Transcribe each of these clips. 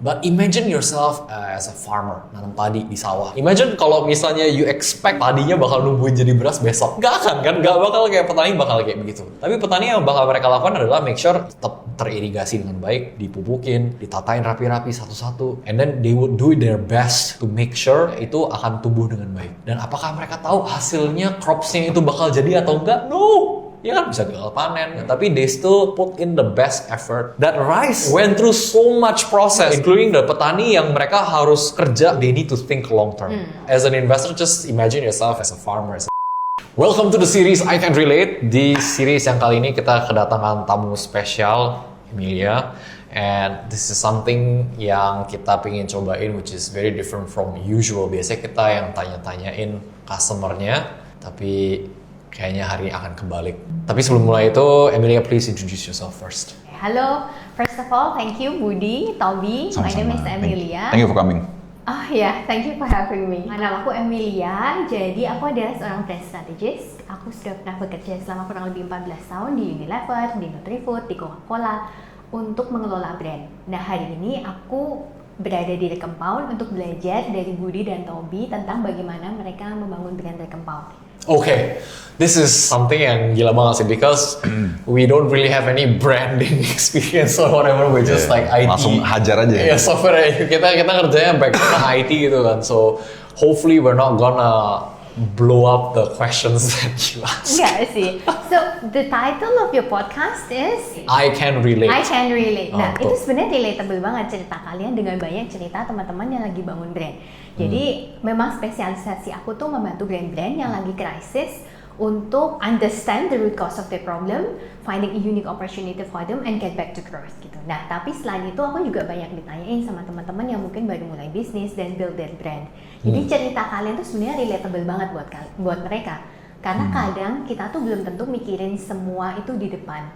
But imagine yourself as a farmer, nanam padi di sawah. Imagine kalau misalnya you expect padinya bakal numbuhin jadi beras besok. Gak akan kan? Gak bakal kayak petani bakal kayak begitu. Tapi petani yang bakal mereka lakukan adalah make sure tetap teririgasi dengan baik, dipupukin, ditatain rapi-rapi satu-satu. And then they would do their best to make sure itu akan tumbuh dengan baik. Dan apakah mereka tahu hasilnya, cropsnya itu bakal jadi atau enggak? No! Ya kan bisa gagal panen, tapi they still put in the best effort. That rice went through so much process, including the petani yang mereka harus kerja, they need to think long term. As an investor, just imagine yourself as a farmer. Welcome to the series I Can Relate. Di series yang kali ini kita kedatangan tamu spesial, Emilia. And this is something yang kita pengen cobain, which is very different from usual. Biasanya kita yang tanya-tanyain customer-nya, tapi kayaknya hari ini akan kebalik. Tapi sebelum mulai itu, Emilia, please introduce yourself first. Halo, first of all, thank you Budi, Toby. My name is Emilia. Thank you for coming. Oh ya, thank you for having me. Nama aku Emilia, jadi aku adalah seorang brand strategist. Aku sudah pernah bekerja selama kurang lebih 14 tahun di Unilever, di Nutrifood, di Coca-Cola untuk mengelola brand. Nah, hari ini aku berada di The Compound untuk belajar dari Budi dan Toby tentang bagaimana mereka membangun brand The Compound. Okay, this is something yang gila banget sih, because we don't really have any branding experience or whatever, we just like IT. Langsung hajar aja. Ya, software kita kerjanya background IT gitu kan, so hopefully we're not gonna blow up the questions that you ask. Enggak sih. So, the title of your podcast is I Can Relate. I Can Relate. Nah, Oh, itu sebenarnya relatable banget cerita kalian dengan banyak cerita teman-teman yang lagi bangun brand. Jadi, memang spesialisasi aku tuh membantu brand-brand yang lagi krisis untuk understand the root cause of the problem, finding a unique opportunity for them, and get back to growth gitu. Nah, tapi selain itu aku juga banyak ditanyain sama teman-teman yang mungkin baru mulai bisnis dan build their brand. Jadi cerita kalian tuh sebenarnya relatable banget buat mereka. Karena kadang kita tuh belum tentu mikirin semua itu di depan.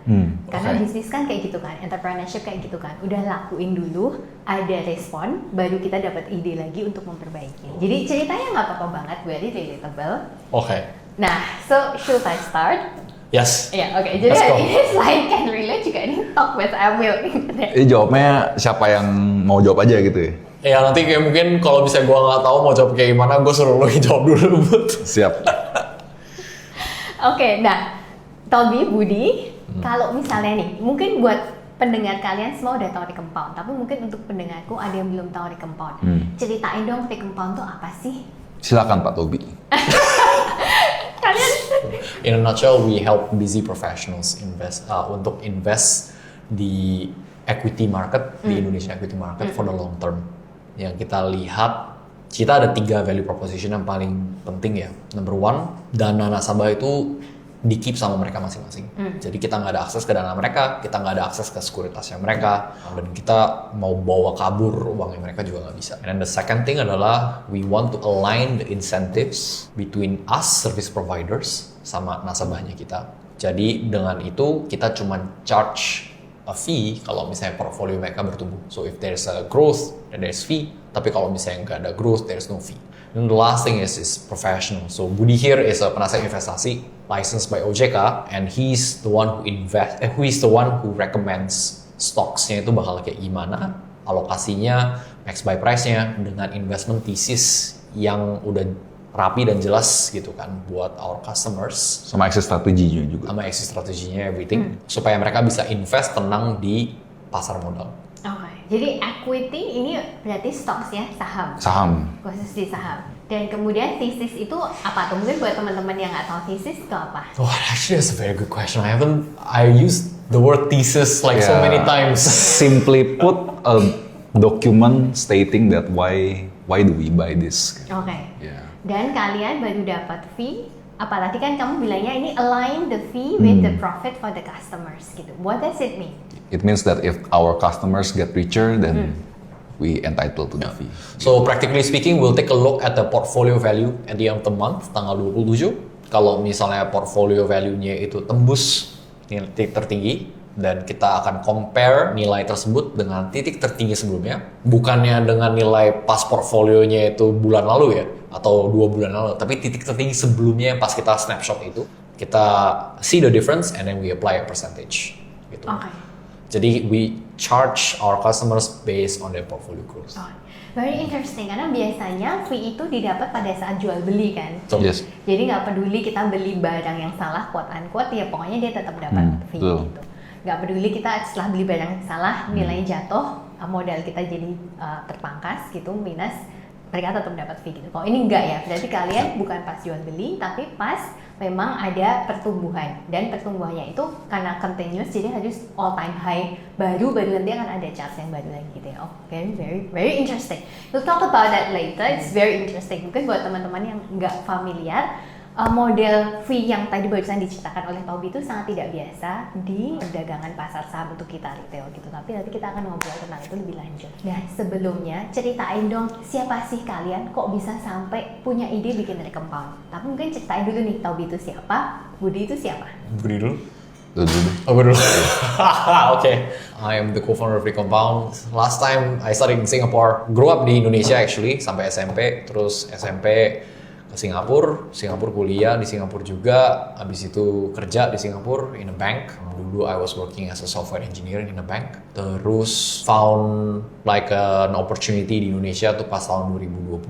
Karena bisnis kan kayak gitu kan, entrepreneurship kayak gitu kan. Udah lakuin dulu, ada respon, baru kita dapat ide lagi untuk memperbaiki. Jadi ceritanya nggak apa-apa banget, very relatable. Okay. Nah, so should I start? Yes. Ya, oke. Jadi Let's go. ini selain Can Relate juga ini Talk with Emil. Ini jawabnya siapa yang mau jawab aja gitu ya? Ya nanti kayak mungkin kalau misalnya gue nggak tahu mau jawab kayak gimana, gue suruh lo jawab dulu. Siap. Oke, nah, Toby, Budi, kalau misalnya nih, mungkin buat pendengar kalian semua udah tahu The Compound, tapi mungkin untuk pendengarku ada yang belum tahu The Compound. Ceritain dong The Compound tuh apa sih? Silakan Pak Tobi. Kalian? In a nutshell, we help busy professionals untuk invest di equity market, di Indonesia equity market for the long term. Yang kita lihat, kita ada 3 value proposition yang paling penting ya. Number 1, dana nasabah itu di-keep sama mereka masing-masing. Jadi kita nggak ada akses ke dana mereka, kita nggak ada akses ke sekuritasnya mereka, dan kita mau bawa kabur uangnya mereka juga nggak bisa. And then the second thing adalah we want to align the incentives between us service providers sama nasabahnya kita. Jadi dengan itu kita cuma charge a fee kalau misalnya portfolio mereka bertumbuh. So if there's a growth, then there's fee. Tapi kalau misalnya nggak ada growth, there's no fee. And the last thing is professional. So Budi here is a penasihat investasi licensed by OJK, and he's the one who recommends stocks-nya itu bakal kayak gimana, alokasinya, max buy price-nya dengan investment thesis yang udah rapi dan jelas gitu kan buat our customers. Sama exit strateginya juga. Sama exit strateginya, everything, supaya mereka bisa invest tenang di pasar modal. Oke, jadi equity ini berarti stocks ya, saham. Saham. Khusus di saham. Dan kemudian thesis itu apa tuh? Mungkin buat teman-teman yang nggak tahu thesis itu apa? Oh, actually that's a very good question. I used the word thesis like so many times. Simply put, a document stating that why do we buy this? Oke. Yeah. Dan kalian baru dapat fee, apalagi kan kamu bilangnya ini align the fee with the profit for the customers gitu. What does it mean? It means that if our customers get richer, then we entitled to the fee. So practically speaking, we'll take a look at the portfolio value at the end of the month, tanggal 27. Kalau misalnya portfolio value-nya itu tembus titik tertinggi, dan kita akan compare nilai tersebut dengan titik tertinggi sebelumnya. Bukannya dengan nilai pas portfolionya itu bulan lalu ya, atau 2 bulan lalu, tapi titik tertinggi sebelumnya pas kita snapshot itu. Kita see the difference and then we apply a percentage gitu. Oke. Jadi we charge our customers based on their portfolio growth. Oh, very interesting karena biasanya fee itu didapat pada saat jual beli kan. So, Yes. Jadi nggak peduli kita beli barang yang salah quote unquote ya pokoknya dia tetap dapat fee betul. gitu. Nggak peduli kita setelah beli barang yang salah nilainya jatuh, modal kita jadi terpangkas gitu minus, mereka tetap dapat fee gitu. Kalau ini enggak ya, berarti kalian bukan pas jual beli tapi pas memang ada pertumbuhan dan pertumbuhannya itu karena continuous jadi harus all time high baru nanti akan ada charts yang baru lagi gitu ya. Oh, very interesting. We'll talk about that later. It's very interesting. Mungkin buat teman-teman yang nggak familiar, model fee yang tadi barusan diceritakan oleh Toby itu sangat tidak biasa di perdagangan pasar saham untuk kita retail gitu. Tapi nanti kita akan ngobrol tentang itu lebih lanjut. Nah, sebelumnya ceritain dong siapa sih kalian kok bisa sampai punya ide bikin Recompound. Tapi mungkin ceritain dulu nih Toby itu siapa, Budi itu siapa? Budi dulu. Dulu deh. Oh, dulu. Okay. I am the co-founder of Recompound. Last time I studied in Singapore. Grew up di Indonesia actually sampai SMP. Terus SMP ke Singapura kuliah di Singapura juga, habis itu kerja di Singapura in a bank. Dulu I was working as a software engineer in a bank. Terus found like an opportunity di Indonesia tuh pas tahun 2021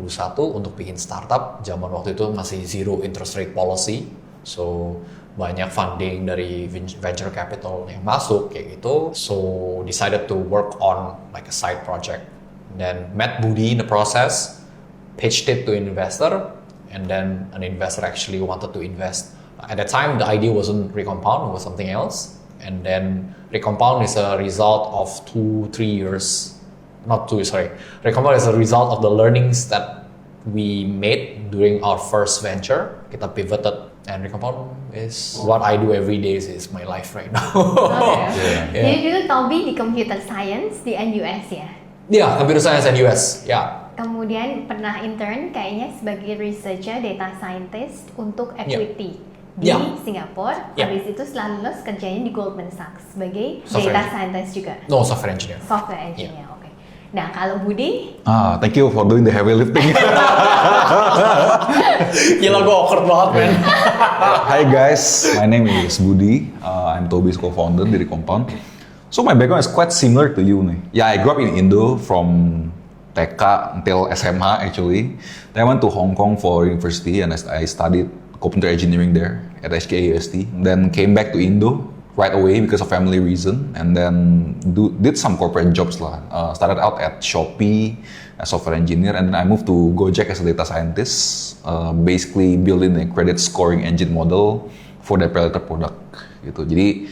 untuk bikin startup. Zaman waktu itu masih zero interest rate policy, so banyak funding dari venture capital yang masuk kayak gitu. So decided to work on like a side project. Then met Budi in the process, pitched it to an investor. And then an investor actually wanted to invest. At that time, the idea wasn't Recompound, it was something else. And then Recompound is a result of 2-3 years. Recompound is a result of the learnings that we made during our first venture. Kita pivoted. And Recompound is what I do every day, is my life right now. Okay. Yeah. Jadi dulu Toby di computer science di NUS ya? Yeah, computer science and US, yeah. Kemudian pernah intern kayaknya sebagai researcher data scientist untuk equity di Singapura. Yeah. Habis itu setelah lulus kerjanya di Goldman Sachs sebagai Software data scientist juga. No, software engineer. Software engineer, oke. Nah kalau Budi, Thank you for doing the heavy lifting. Gila, gue awkward banget, man. Hi guys, my name is Budi. I'm Toby's co-founder di Recompound. So my background is quite similar to you nih. Yeah, I grew up in Indo from TK until SMA actually. Then I went to Hong Kong for university and I studied computer engineering there at HKUST. Then came back to Indo right away because of family reason, and then did some corporate jobs lah. Started out at Shopee as software engineer, and then I moved to Gojek as a data scientist, basically building a credit scoring engine model for their pay later product gitu. Jadi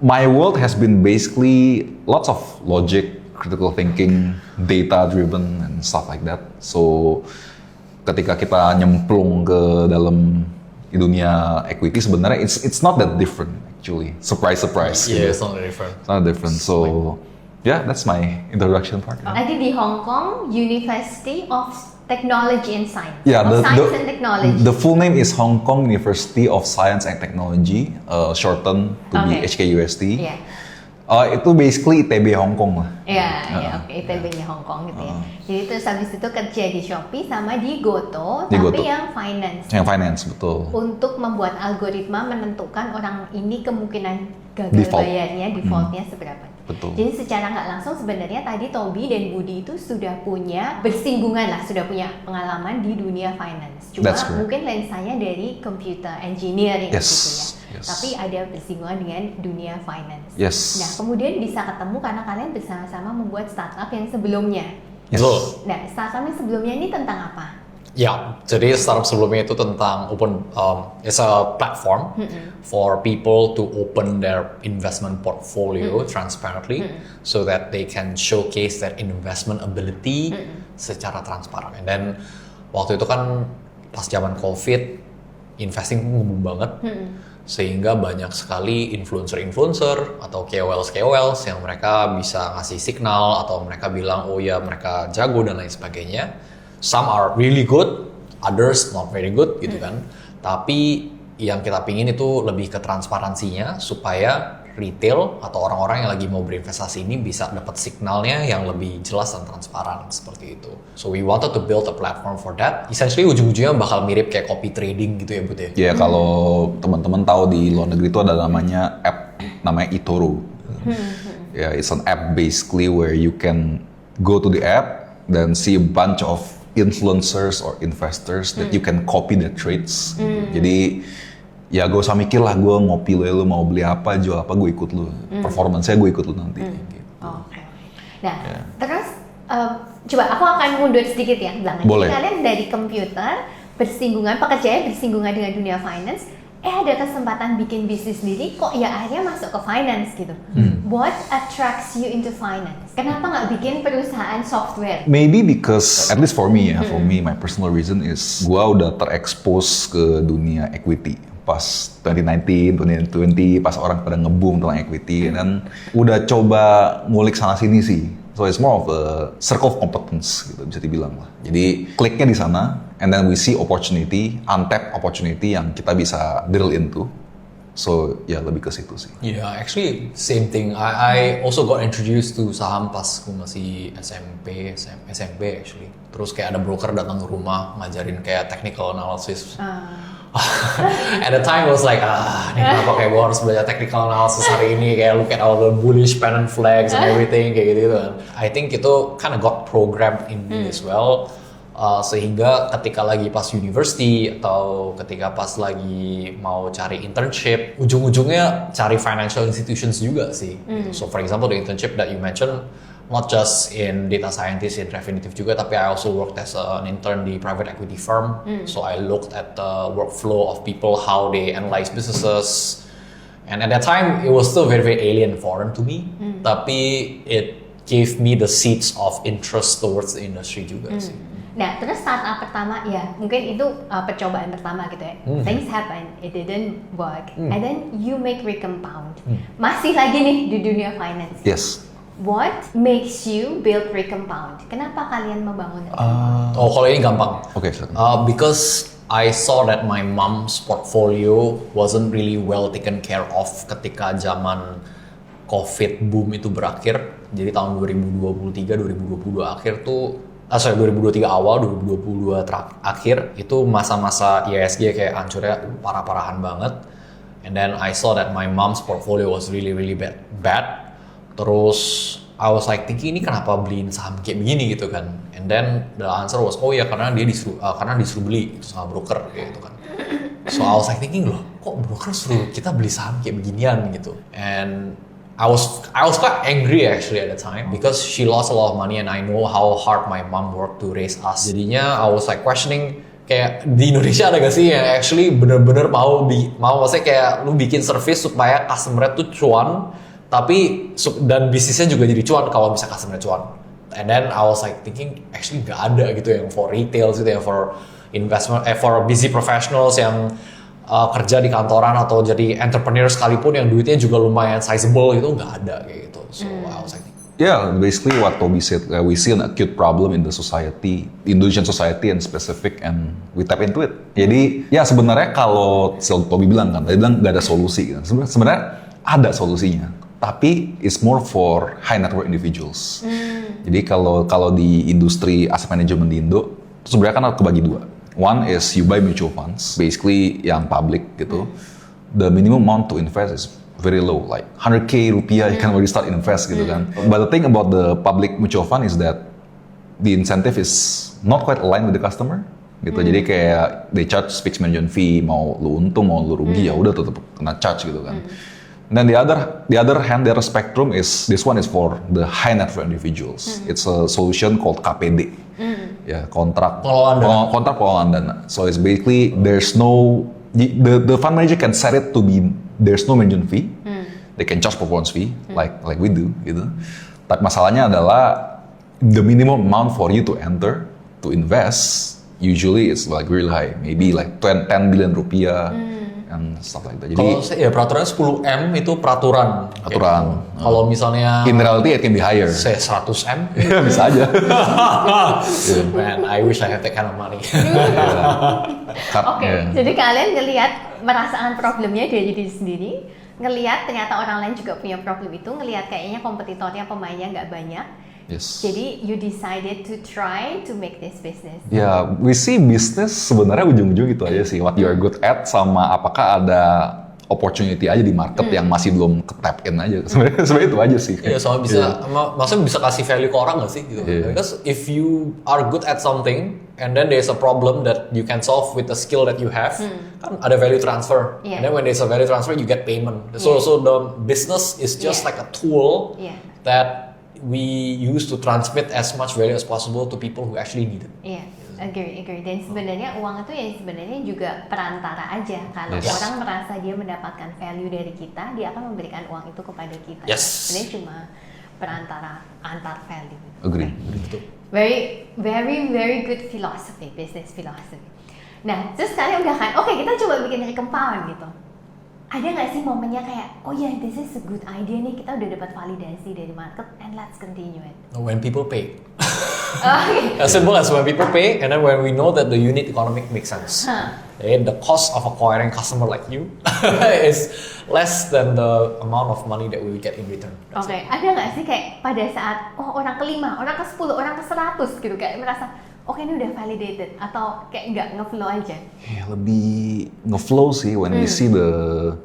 my world has been basically lots of logic, critical thinking, data driven and stuff like that. So ketika kita nyemplung ke dalam dunia equity sebenarnya it's not that different actually. Surprise. Yeah, it's not different. It's not different. So yeah, that's my introduction part. tadi di Hong Kong University of Technology and Science. Yeah, Science and Technology. the full name is Hong Kong University of Science and Technology, shortened to be Okay. HKUST. Iya. Itu basically ITB Hong Kong lah. Iya, oke. ITB-nya Hong Kong gitu ya. Jadi terus habis itu kerja di Shopee sama di Goto, Di tapi Goto. yang finance. Yang finance, betul. Untuk membuat algoritma menentukan orang ini kemungkinan gagal Default. bayarnya, defaultnya seberapa. Betul. Jadi secara nggak langsung sebenarnya tadi Toby dan Budi itu sudah punya bersinggungan lah, sudah punya pengalaman di dunia finance. Cuma That's correct. mungkin lensanya dari computer engineering Yes, gitu ya. yes. Tapi ada bersinggungan dengan dunia finance. Yes. Nah kemudian bisa ketemu karena kalian bersama-sama membuat startup yang sebelumnya. Yes. Betul. Nah startup yang sebelumnya ini tentang apa? Ya, jadi startup sebelumnya itu tentang it's a platform for people to open their investment portfolio transparently, so that they can showcase their investment ability secara transparan. And then waktu itu kan pas zaman COVID, investing boom banget, sehingga banyak sekali influencer atau KOLs yang mereka bisa ngasih signal atau mereka bilang oh ya mereka jago dan lain sebagainya. Some are really good, others not very good gitu kan. Tapi yang kita pingin itu lebih ke transparansinya supaya retail atau orang-orang yang lagi mau berinvestasi ini bisa dapat signalnya yang lebih jelas dan transparan seperti itu. So we wanted to build a platform for that. Essentially ujung-ujungnya bakal mirip kayak copy trading gitu ya Bud ya. Ya kalau teman-teman tahu di luar negeri itu ada namanya app namanya eToro. Yeah, it's an app basically where you can go to the app, then see a bunch of influencers or investors that you can copy their trades. Gitu. Jadi ya gak usah mikir lah gue ngopi lu mau beli apa, jual apa, gue ikut lu. Performance-nya gue ikut lu nanti. Gitu. Oke. Nah, terus coba aku akan mundur sedikit ya belakang. Boleh. Kalian dari komputer pekerjaannya bersinggungan dengan dunia finance, ada kesempatan bikin bisnis sendiri, kok ya akhirnya masuk ke finance gitu. What attracts you into finance? Kenapa nggak bikin perusahaan software? Maybe because, at least for me ya, my personal reason is gue udah terekspos ke dunia equity. Pas 2019, 2020, pas orang pada nge-boom tentang equity, dan udah coba ngulik sana sini sih. So it's more of a circle of competence gitu bisa dibilang lah. Jadi kliknya di sana, and then we see opportunity, untapped opportunity yang kita bisa drill into. So ya lebih ke situ sih. Yeah, actually same thing. I also got introduced to saham pas gue masih SMP actually. Terus kayak ada broker datang ke rumah ngajarin kayak technical analysis. At the time I was like, ini kenapa kayak gue harus belajar technical analysis hari ini, kayak look at all the bullish pennant flags and everything kayak gitu kan. I think itu kind of got programmed in me as well. Sehingga ketika lagi pas university atau ketika pas lagi mau cari internship, ujung-ujungnya cari financial institutions juga sih. So for example, the internship that you mentioned, not just in data scientist in Refinitiv juga, tapi I also worked as an intern di private equity firm. So I looked at the workflow of people, how they analyze businesses. And at that time, it was still very, very alien foreign to me. Tapi it gave me the seeds of interest towards the industry juga sih. Nah, terus startup pertama ya, mungkin itu percobaan pertama gitu ya. Things happen, it didn't work, and then you make Recompound. Masih lagi nih di dunia finance. Yes. What makes you build Recompound? Kenapa kalian membangun Recompound? Kalau ini gampang. Oke, silakan. Because I saw that my mom's portfolio wasn't really well taken care of ketika zaman COVID boom itu berakhir. Jadi tahun 2022 akhir tuh, 2023 awal, 2022 akhir itu masa-masa IISG kayak hancurnya parah-parahan banget. And then I saw that my mom's portfolio was really bad. Terus I was like thinking, ini kenapa beliin saham kayak begini gitu kan? And then the answer was, oh ya karena dia disuruh beli itu sama broker kayak gitu kan. So I was like thinking, loh kok broker suruh kita beli saham kayak beginian gitu. And I was quite angry actually at the time because she lost a lot of money and I know how hard my mom worked to raise us. Jadinya I was like questioning, kayak di Indonesia ada gak sih yang actually bener-bener mau maksudnya kayak lu bikin service supaya customer tuh cuan, tapi dan bisnisnya juga jadi cuan kalau bisa customer cuan. And then I was like thinking actually nggak ada gitu yang for retail gitu, yang for investment, for busy professionals yang kerja di kantoran atau jadi entrepreneur sekalipun yang duitnya juga lumayan sizable itu nggak ada kayak gitu. So I was like, yeah, basically what Toby said, we see an acute problem in the society, Indonesian society and specific, and we tap into it. Jadi ya sebenarnya kalau Toby bilang kan, dia bilang nggak ada solusi. Sebenarnya ada solusinya. Tapi it's more for high net worth individuals. Jadi kalau di industri asset management di Indo, sebenarnya kan kebagi dua. One is you buy mutual funds, basically yang public gitu. The minimum amount to invest is very low, like 100k rupiah you can already start invest gitu kan. But the thing about the public mutual fund is that the incentive is not quite aligned with the customer gitu. Jadi kayak they charge fixed management fee, mau lu untung mau lu rugi ya udah tetap kena charge gitu kan. And then the other hand, the other spectrum is this one is for the high net worth individuals. It's a solution called KPD, ya kontrak pengelolaan dana. So it's basically there's no the fund manager can set it to be there's no management fee. They can charge performance fee like we do gitu. Tapi masalahnya adalah the minimum amount for you to enter to invest usually is like really high, maybe like 10 billion rupiah. And stuff like that. Jadi kalau ya peraturannya 10M itu peraturan. Kalau misalnya in reality it can be higher. Say 100M. Ya bisa aja. Man, I wish I have that kind of money. Oke, jadi kalian merasakan problemnya dari diri sendiri, ngelihat ternyata orang lain juga punya problem itu, ngelihat kayaknya kompetitornya pemainnya nggak banyak. Yes. Jadi you decided to try to make this business. Ya, we see business sebenarnya ujung-ujung itu aja sih. What you are good at sama apakah ada opportunity aja di market yang masih belum ke-tap in aja. Sebenarnya itu aja sih. Iya, soalnya bisa, maksudnya bisa kasih value ke orang nggak sih? Gitu. Because if you are good at something, and then there's a problem that you can solve with the skill that you have, kan ada value transfer. And then when there's a value transfer, you get payment. So the business is just like a tool that we use to transmit as much value as possible to people who actually need it. Iya, agree. Dan sebenarnya uang itu ya sebenarnya juga perantara aja. Kalau orang merasa dia mendapatkan value dari kita, dia akan memberikan uang itu kepada kita. Sebenarnya cuma perantara antar value. Agree. Betul. Very good philosophy, business philosophy. Nah, terus kalian udah kan, oke kita coba bikin recompound gitu. Ada nggak sih momennya kayak, oh ya, this is a good idea nih, kita udah dapat validasi dari market, and let's continue it. When people pay. As simple as when people pay, and then when we know that the unit economic makes sense. And the cost of acquiring customer like you is less than the amount of money that we will get in return. Oke, ada nggak sih kayak pada saat, oh orang ke-5, orang ke-10, orang ke-100 gitu, kayak merasa, oke ini udah validated, atau kayak nggak nge-flow aja? Ya, lebih nge-flow sih when we see the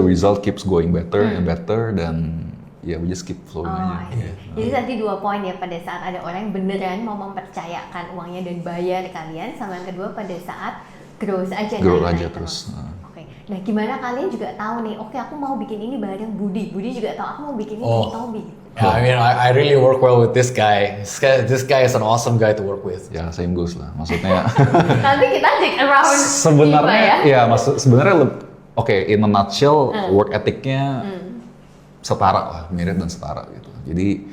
result keeps going better and better, dan we just keep flowing aja. Jadi tadi 2 poin ya, pada saat ada orang yang beneran mau mempercayakan uangnya dan bayar kalian, sama yang kedua pada saat growth aja. Growth aja terus. Oke. Nah gimana kalian juga tahu nih, oke aku mau bikin ini bareng Budi juga tahu aku mau bikin ini bareng Toby. Yeah, I mean, I really work well with this guy. This guy is an awesome guy to work with. Ya, same goes lah. Maksudnya. Nanti kita dig around. Sebenarnya, in a nutshell, work ethicnya setara lah, mirip dan setara gitu. Jadi,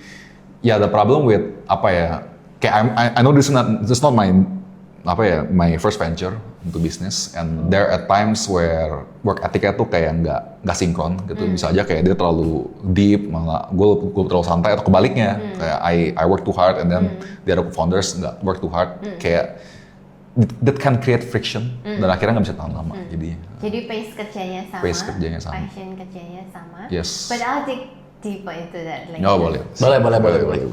the problem with kayak I know this is not my first venture into business, and there are times where work ethicnya tuh kayak nggak sinkron gitu. Bisa aja kayak dia terlalu deep, malah gue terlalu santai, atau kebaliknya kayak I work too hard and then the other founders nggak work too hard, kayak that can create friction dan akhirnya nggak bisa tahan lama. Jadi pace kerjanya sama, passion kerjanya sama. Yes. But I'll dig deeper into that later. Boleh.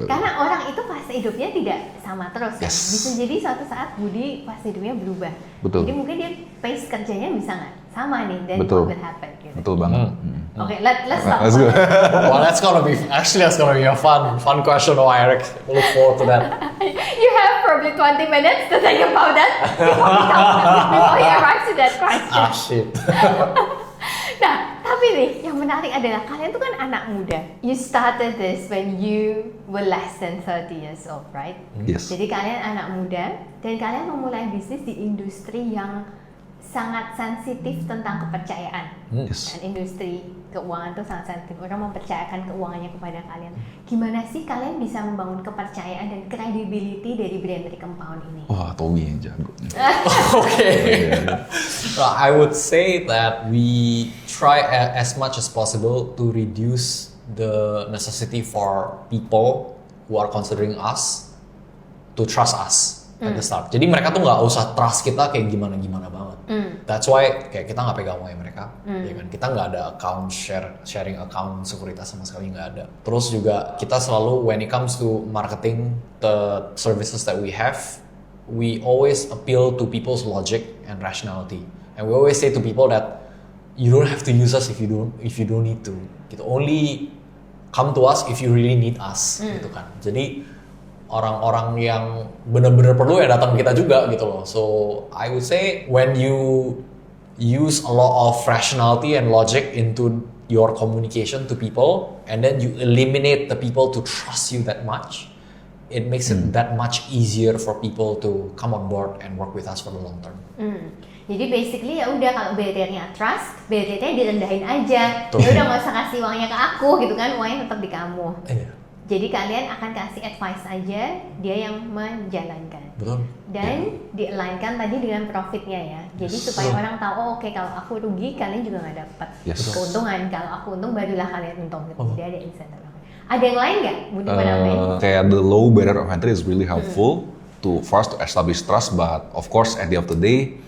Karena orang itu fase hidupnya tidak sama terus kan. Bisa jadi suatu saat Budi fase hidupnya berubah. Betul. Jadi mungkin dia pace kerjanya bisa nggak sama nih, dan what will happen gitu. Betul banget. Oke, let's start. Let's go. Well, that's gonna be a fun question, Eric. We look forward to that. You have probably 20 minutes to think about that before he arrives to that question. Shit. Nah, tapi nih yang menarik adalah kalian tuh kan anak muda. You started this when you were less than 30 years old, right? Yes. Jadi kalian anak muda dan kalian memulai bisnis di industri yang sangat sensitif tentang kepercayaan. Yes. Dan industri keuangan itu sangat sensitif. Orang mempercayakan keuangannya kepada kalian. Gimana sih kalian bisa membangun kepercayaan dan credibility dari brand Recompound ini? Wah, Tommy yang jago. Okay. I would say that we try as much as possible to reduce the necessity for people who are considering us to trust us at the start. Jadi mereka tuh nggak usah trust kita kayak gimana-gimana banget. That's why kayak kita nggak pegang uangnya mereka, ya kan? Kita nggak ada account sharing account sekuritas sama sekali nggak ada. Terus juga kita selalu when it comes to marketing the services that we have, we always appeal to people's logic and rationality. And we always say to people that you don't have to use us if you don't need to. Gitu. Only come to us if you really need us, gitu kan. Jadi orang-orang yang benar-benar perlu ya datang ke kita juga gitu loh. So I would say when you use a lot of rationality and logic into your communication to people, and then you eliminate the people to trust you that much, it makes it that much easier for people to come on board and work with us for the long term. Jadi basically ya udah, kalau barriernya trust, barriernya direndahin aja. Ya udah nggak usah kasih uangnya ke aku gitu kan, uangnya tetap di kamu. Jadi kalian akan kasih advice aja, dia yang menjalankan. Betul. Dan di-align-kan tadi dengan profitnya ya. Jadi supaya orang tahu, oh oke, kalau aku rugi kalian juga nggak dapat keuntungan. Kalau aku untung barulah kalian untung. Gitu. Jadi ada insentif. Ada yang lain nggak? Budi menambahin? Kayak the low barrier of entry is really helpful for us to establish trust, but of course at the end of the day,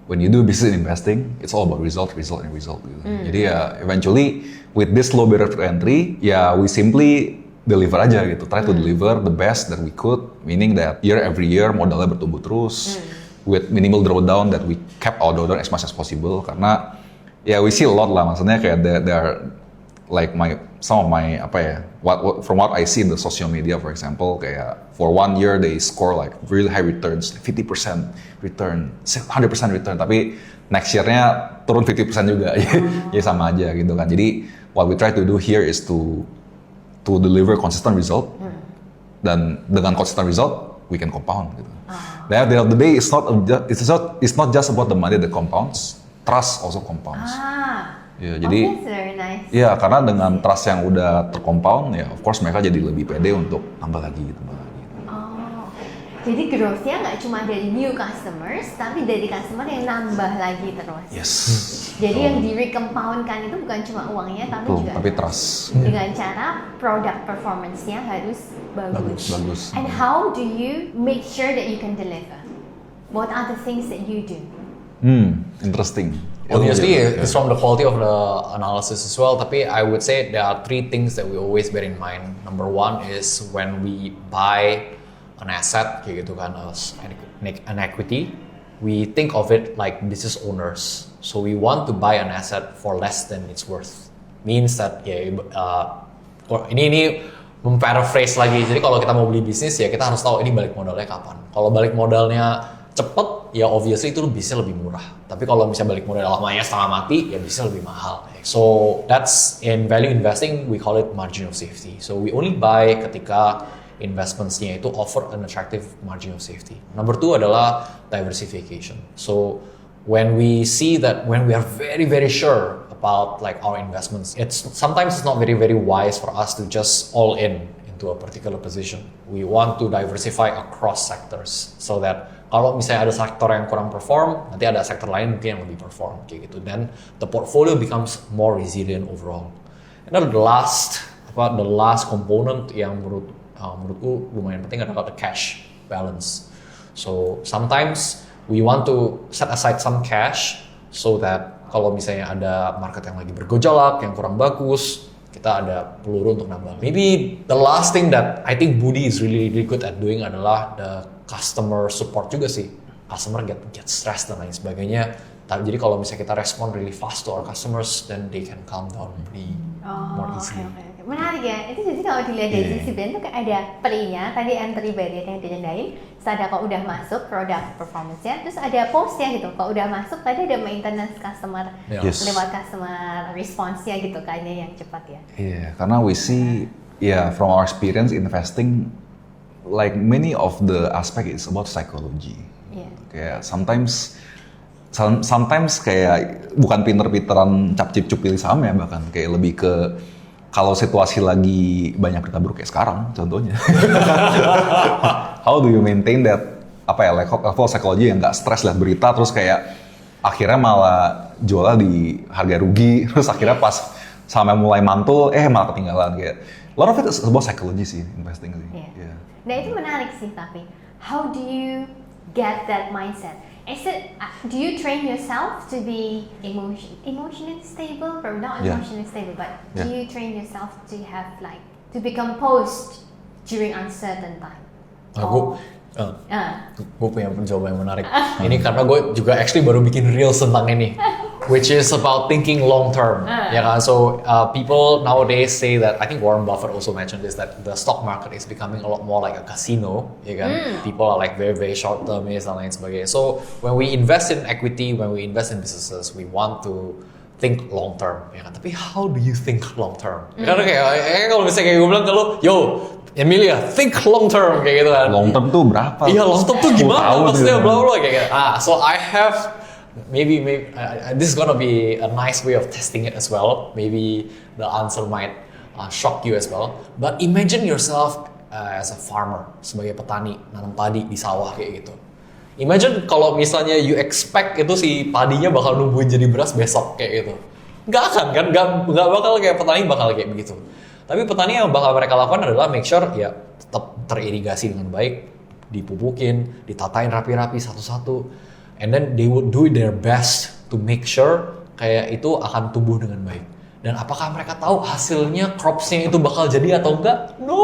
when you do business investing, it's all about result. Gitu. Jadi ya eventually with this low barrier of entry, we simply deliver aja gitu, try to deliver the best that we could, meaning that every year modalnya bertumbuh terus, with minimal drawdown, that we kept our drawdown as much as possible, karena Yeah, we see a lot lah. Maksudnya kayak there are like some of my from what I see in the social media, for example, kayak for 1 year they score like really high returns, 50% return, 100% return. Tapi next year-nya turun 50% juga, ya sama aja gitu kan. Jadi what we try to do here is to deliver consistent result, dan dengan consistent result we can compound gitu. Then at the end of the day, it's not just about the money that compounds, trust also compounds. Ya, jadi, that's very nice. Ya karena dengan trust yang udah tercompound, ya of course mereka jadi lebih pede untuk tambah lagi. Oh, jadi growth-nya nggak cuma dari new customers, tapi dari customer yang nambah lagi terus. Yes. Jadi yang di-recompound-kan itu bukan cuma uangnya, tapi juga tapi trust. dengan cara product performance-nya harus bagus. And how do you make sure that you can deliver? What are the things that you do? Interesting. Obviously, it's from the quality of the analysis as well. Tapi I would say there are 3 things that we always bear in mind. Number 1 is when we buy an asset, kayak gitu kan, an equity, we think of it like business owners. So we want to buy an asset for less than it's worth. Means that ini memparaphrase lagi. Jadi kalau kita mau beli bisnis ya kita harus tahu ini balik modalnya kapan. Kalau balik modalnya cepet, ya obviously itu bisa lebih murah. Tapi kalau misalnya balik modal lamanya setengah mati, ya bisa lebih mahal. So that's in value investing, we call it margin of safety. So we only buy ketika investments-nya itu offer an attractive margin of safety. Number 2 adalah diversification. So when we see that, when we are very, very sure about like our investments, sometimes it's not very, very wise for us to just all in into a particular position. We want to diversify across sectors so that kalau misalnya ada sektor yang kurang perform, nanti ada sektor lain mungkin yang lebih perform kayak gitu. Then the portfolio becomes more resilient overall. And then the last component yang menurutku lumayan penting adalah the cash balance. So sometimes we want to set aside some cash so that kalau misalnya ada market yang lagi bergejolak, yang kurang bagus, kita ada peluru untuk nambah. Maybe the last thing that I think Budi is really, really good at doing adalah the customer support juga sih. Customer get stressed dan lain sebagainya. Jadi kalau misalnya kita respond really fast to our customers, then they can calm down pretty more easily. Okay. Menarik ya. Itu jadi kalau dilihat dari sisi brand tuh ada pre-nya, tadi entry barrier yang direndahin, terus ada kalau udah masuk product performance-nya, terus ada post-nya gitu. Kalau udah masuk tadi ada maintenance customer, lewat customer response-nya gitu kayaknya yang cepat ya. Iya, karena we see from our experience investing, like many of the aspect is about psychology. Kayak sometimes kayak bukan pinter-pinteran cap-cip pilih saham ya, bahkan kayak lebih ke kalau situasi lagi banyak berita buruk kayak sekarang contohnya. How do you maintain that level psychology yang nggak stres lihat berita terus kayak akhirnya malah jualnya di harga rugi, terus akhirnya pas sampai mulai mantul malah ketinggalan kayak. A lot of it is about psychology sih investing sih. Yeah. Nah itu menarik sih, tapi how do you get that mindset? Do you train yourself to be emotionally stable, or not emotionally stable, but do you train yourself to have to be composed during uncertain time? Gue punya jawaban yang menarik. Ini karena gue juga actually baru bikin reels tentang ini, which is about thinking long term. Ya kan? So people nowadays say that, I think Warren Buffett also mentioned this, that the stock market is becoming a lot more like a casino. Ya kan? People are like very, very short termist dan lain sebagainya. So when we invest in equity, when we invest in businesses, we want to think long term. Ya kan? Tapi how do you think long term? Karena kayak kalau misalnya gue bilang ke lo, Emilia, think long term kayak gitu kan. Long term tuh berapa? Iya, long term tuh gimana maksudnya, bla bla kayak gitu. So I have maybe this is gonna be a nice way of testing it as well. Maybe the answer might shock you as well. But imagine yourself as a farmer, sebagai petani nanam padi di sawah kayak gitu. Imagine kalau misalnya you expect itu si padinya bakal numbuhin jadi beras besok kayak gitu. Nggak akan kan? Nggak bakal kayak petani bakal kayak begitu. Tapi petani yang bakal mereka lakukan adalah make sure ya tetap teririgasi dengan baik, dipupukin, ditatain rapi-rapi satu-satu, and then they would do their best to make sure kayak itu akan tumbuh dengan baik. Dan apakah mereka tahu hasilnya, crops-nya itu bakal jadi atau enggak? No,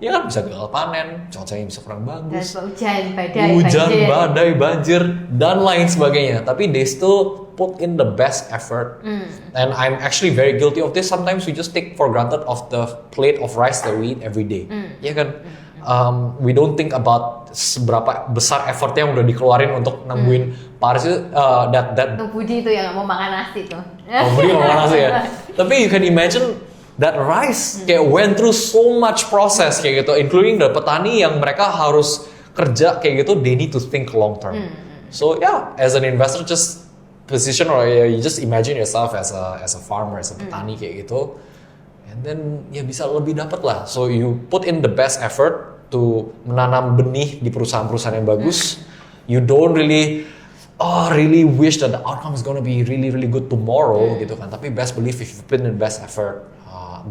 ya kan bisa gagal panen, cuacanya bisa kurang Dan bagus, hujan, hujan, banjir. badai, banjir, dan lain sebagainya. Tapi they still put in the best effort. And I'm actually very guilty of this. Sometimes we just take for granted of the plate of rice that we eat every day. Ya kan? We don't think about seberapa besar effort yang udah dikeluarin untuk nemuin Paris itu, that Tuh Budi itu yang nggak mau makan nasi tuh. beli mana sih ya. Tapi you can imagine that rice kayak went through so much process kayak gitu, including the petani yang mereka harus kerja kayak gitu, they need to think long term. So yeah, as an investor just position or you just imagine yourself as a farmer, as a petani kayak gitu, and then ya bisa lebih dapat lah. So you put in the best effort to menanam benih di perusahaan-perusahaan yang bagus. You don't really wish that the outcome is gonna be really good tomorrow gitu kan. Tapi best believe if you put in the best effort,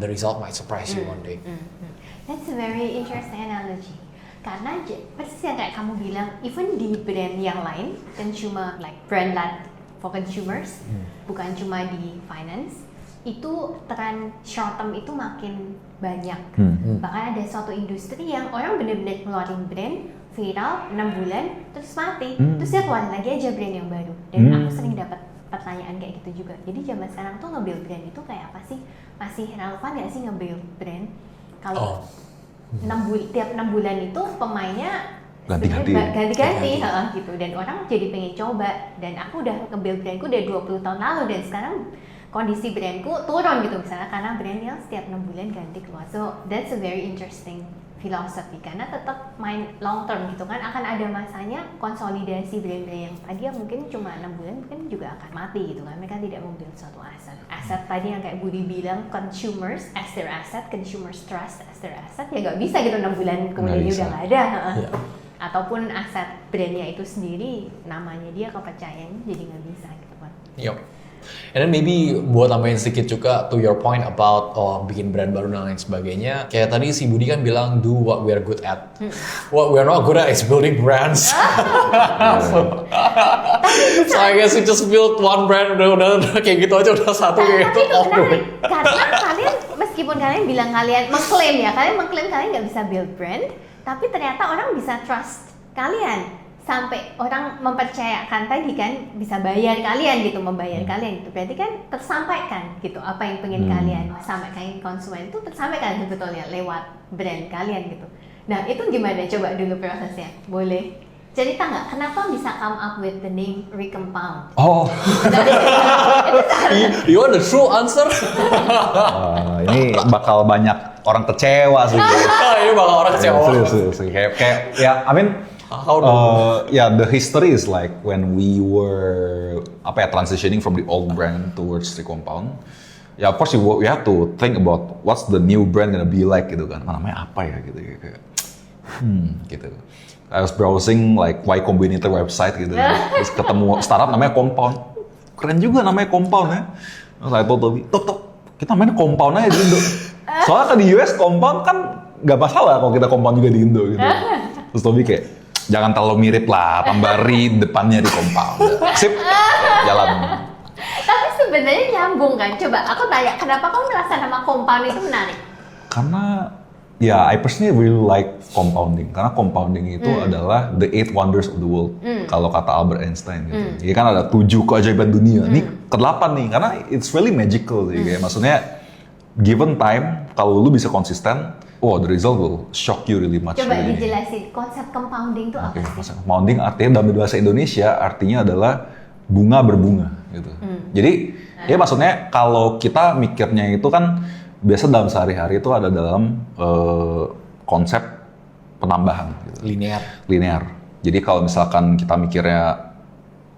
the result might surprise you one day. That's a very interesting analogy. Karena persis yang kayak kamu bilang, even di brand yang lain, consumer like brand led for consumers, bukan cuma di finance, itu tren short term itu makin banyak. Bahkan ada suatu industri yang orang benar-benar ngeluarin brand viral 6 bulan terus mati, terus dia keluarin lagi aja brand yang baru. Dan aku sering dapat pertanyaan kayak gitu juga. Jadi zaman sekarang tuh nge-build brand itu kayak apa sih? Masih relevan nggak sih nge-build brand? Kalau tiap 6 bulan itu pemainnya ganti-ganti gitu, dan orang jadi pengen coba. Dan aku udah nge-build brandku udah 20 tahun lalu, dan sekarang kondisi brandku turun gitu misalnya karena brandnya setiap 6 bulan ganti keluar. So that's a very interesting philosophy, karena tetap main long term gitu kan, akan ada masanya konsolidasi brand-brand yang tadi yang mungkin cuma 6 bulan mungkin juga akan mati gitu kan. Mereka tidak membuild suatu aset tadi yang kayak Budi bilang, consumers as their asset, consumers trust as their asset, ya nggak bisa gitu 6 bulan kemudian dia udah nggak ada. Ataupun aset brandnya itu sendiri, namanya dia, kepercayaannya jadi nggak bisa gitu kan. Yep. And then maybe buat tambahin sedikit juga to your point about bikin brand baru dan lain sebagainya. Kayak tadi si Budi kan bilang do what we are good at. What we are not good at is building brands. So I guess we just build one brand, udah kayak gitu aja, udah satu kayak gitu. Karena kalian meskipun kalian bilang kalian mengklaim kalian nggak bisa build brand, tapi ternyata orang bisa trust kalian. Sampai orang mempercayakan tadi kan, bisa bayar kalian gitu, membayar kalian gitu. Berarti kan tersampaikan gitu apa yang pengen kalian sampaikan ke konsumen itu tersampaikan sebetulnya lewat brand kalian gitu. Nah itu gimana? Coba dulu prosesnya. Boleh cerita nggak kenapa bisa come up with the name Recompound? You want the true answer? Ini bakal banyak orang kecewa sih. Ini bakal orang kecewa. Serius. Kayak ya, I mean, the history is like when we were transitioning from the old brand towards Recompound. Ya, of course we have to think about what's the new brand gonna be like gitu kan. Namanya apa ya gitu kayak. Gitu. I was browsing like Y Combinator website gitu. Terus ketemu startup namanya Compound. Keren juga namanya Compound ya. Terus saya Tobi, kita namanya Compound aja di Indo. Soalnya kan di US Compound kan nggak masalah kalau kita Compound juga di Indo gitu. Terus Tobi kayak, jangan terlalu mirip lah, tambah depannya di Compound. Sip, jalan. Tapi sebenarnya nyambung kan? Coba aku tanya, kenapa kamu merasa nama Compound itu menarik? Karena ya, I personally really like compounding. Karena compounding itu adalah the 8 wonders of the world. Kalau kata Albert Einstein gitu. Jadi kan ada 7 keajaiban dunia. Ini ke-8 nih, karena it's really magical. Kayak maksudnya, given time, kalau lu bisa konsisten, the result will shock you really much. Coba dijelasin, konsep compounding itu apa sih? Compounding artinya dalam bahasa Indonesia, artinya adalah bunga berbunga gitu. Jadi, ya maksudnya kalau kita mikirnya itu kan, biasa dalam sehari-hari itu ada dalam konsep penambahan gitu. Linear. Jadi kalau misalkan kita mikirnya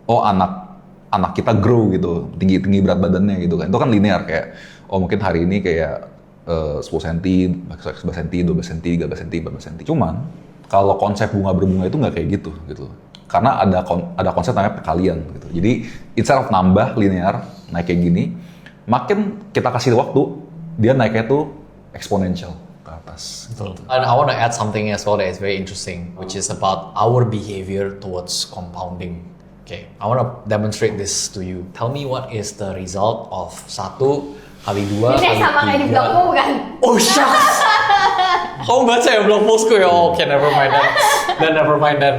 anak kita grow gitu, tinggi berat badannya gitu kan. Itu kan linear kayak mungkin hari ini kayak 10 cm, 11 cm, 12 cm, 13 cm, 14 cm. Cuman kalau konsep bunga berbunga itu nggak kayak gitu. Karena ada konsep namanya perkalian gitu. Jadi instead of nambah linear naik kayak gini, makin kita kasih waktu, dia naiknya tuh exponential ke atas. And I want to add something as well that is very interesting, which is about our behavior towards compounding. Okay, I want to demonstrate this to you. Tell me what is the result of 1 kali 2 Ini kali sama kayak di 3. blogmu kan? Oh shucks! Kamu baca ya blog postku ya? Oke, never mind then. Never mind then.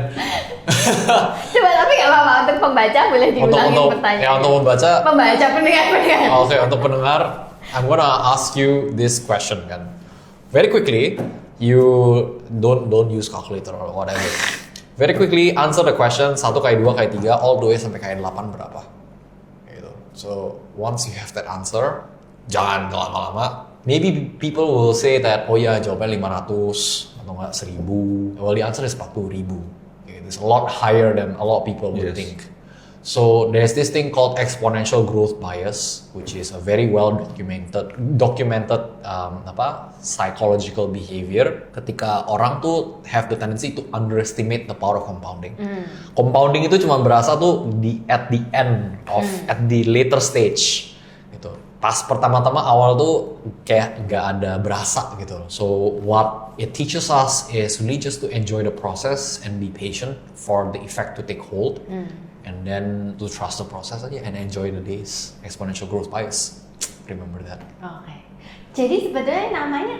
Coba tapi nggak apa-apa untuk pembaca boleh diulangin pertanyaan. Ya untuk membaca. Pendengar. Oke, untuk pendengar, I'm gonna ask you this question kan. Very quickly, you don't use calculator or whatever. Very quickly answer the question 1 kali 2 kali 3 all the way sampai kali 8 berapa? Gitu. So once you have that answer, jangan lama-lama. Maybe people will say that oh ya jawabannya 500 atau enggak 1000. Well the answer is 40.000. It's a lot higher than a lot of people would think. So there's this thing called exponential growth bias, which is a very well documented psychological behavior. Ketika orang tuh have the tendency to underestimate the power of compounding. Compounding itu cuma berasa tuh at the end of at the later stage. Gitu. Pas pertama-tama awal tuh kayak nggak ada berasa gitu. So what it teaches us is really just to enjoy the process and be patient for the effect to take hold. And then to trust the process aja and enjoy the days. Exponential growth bias. Remember that. Oke. Jadi sebetulnya namanya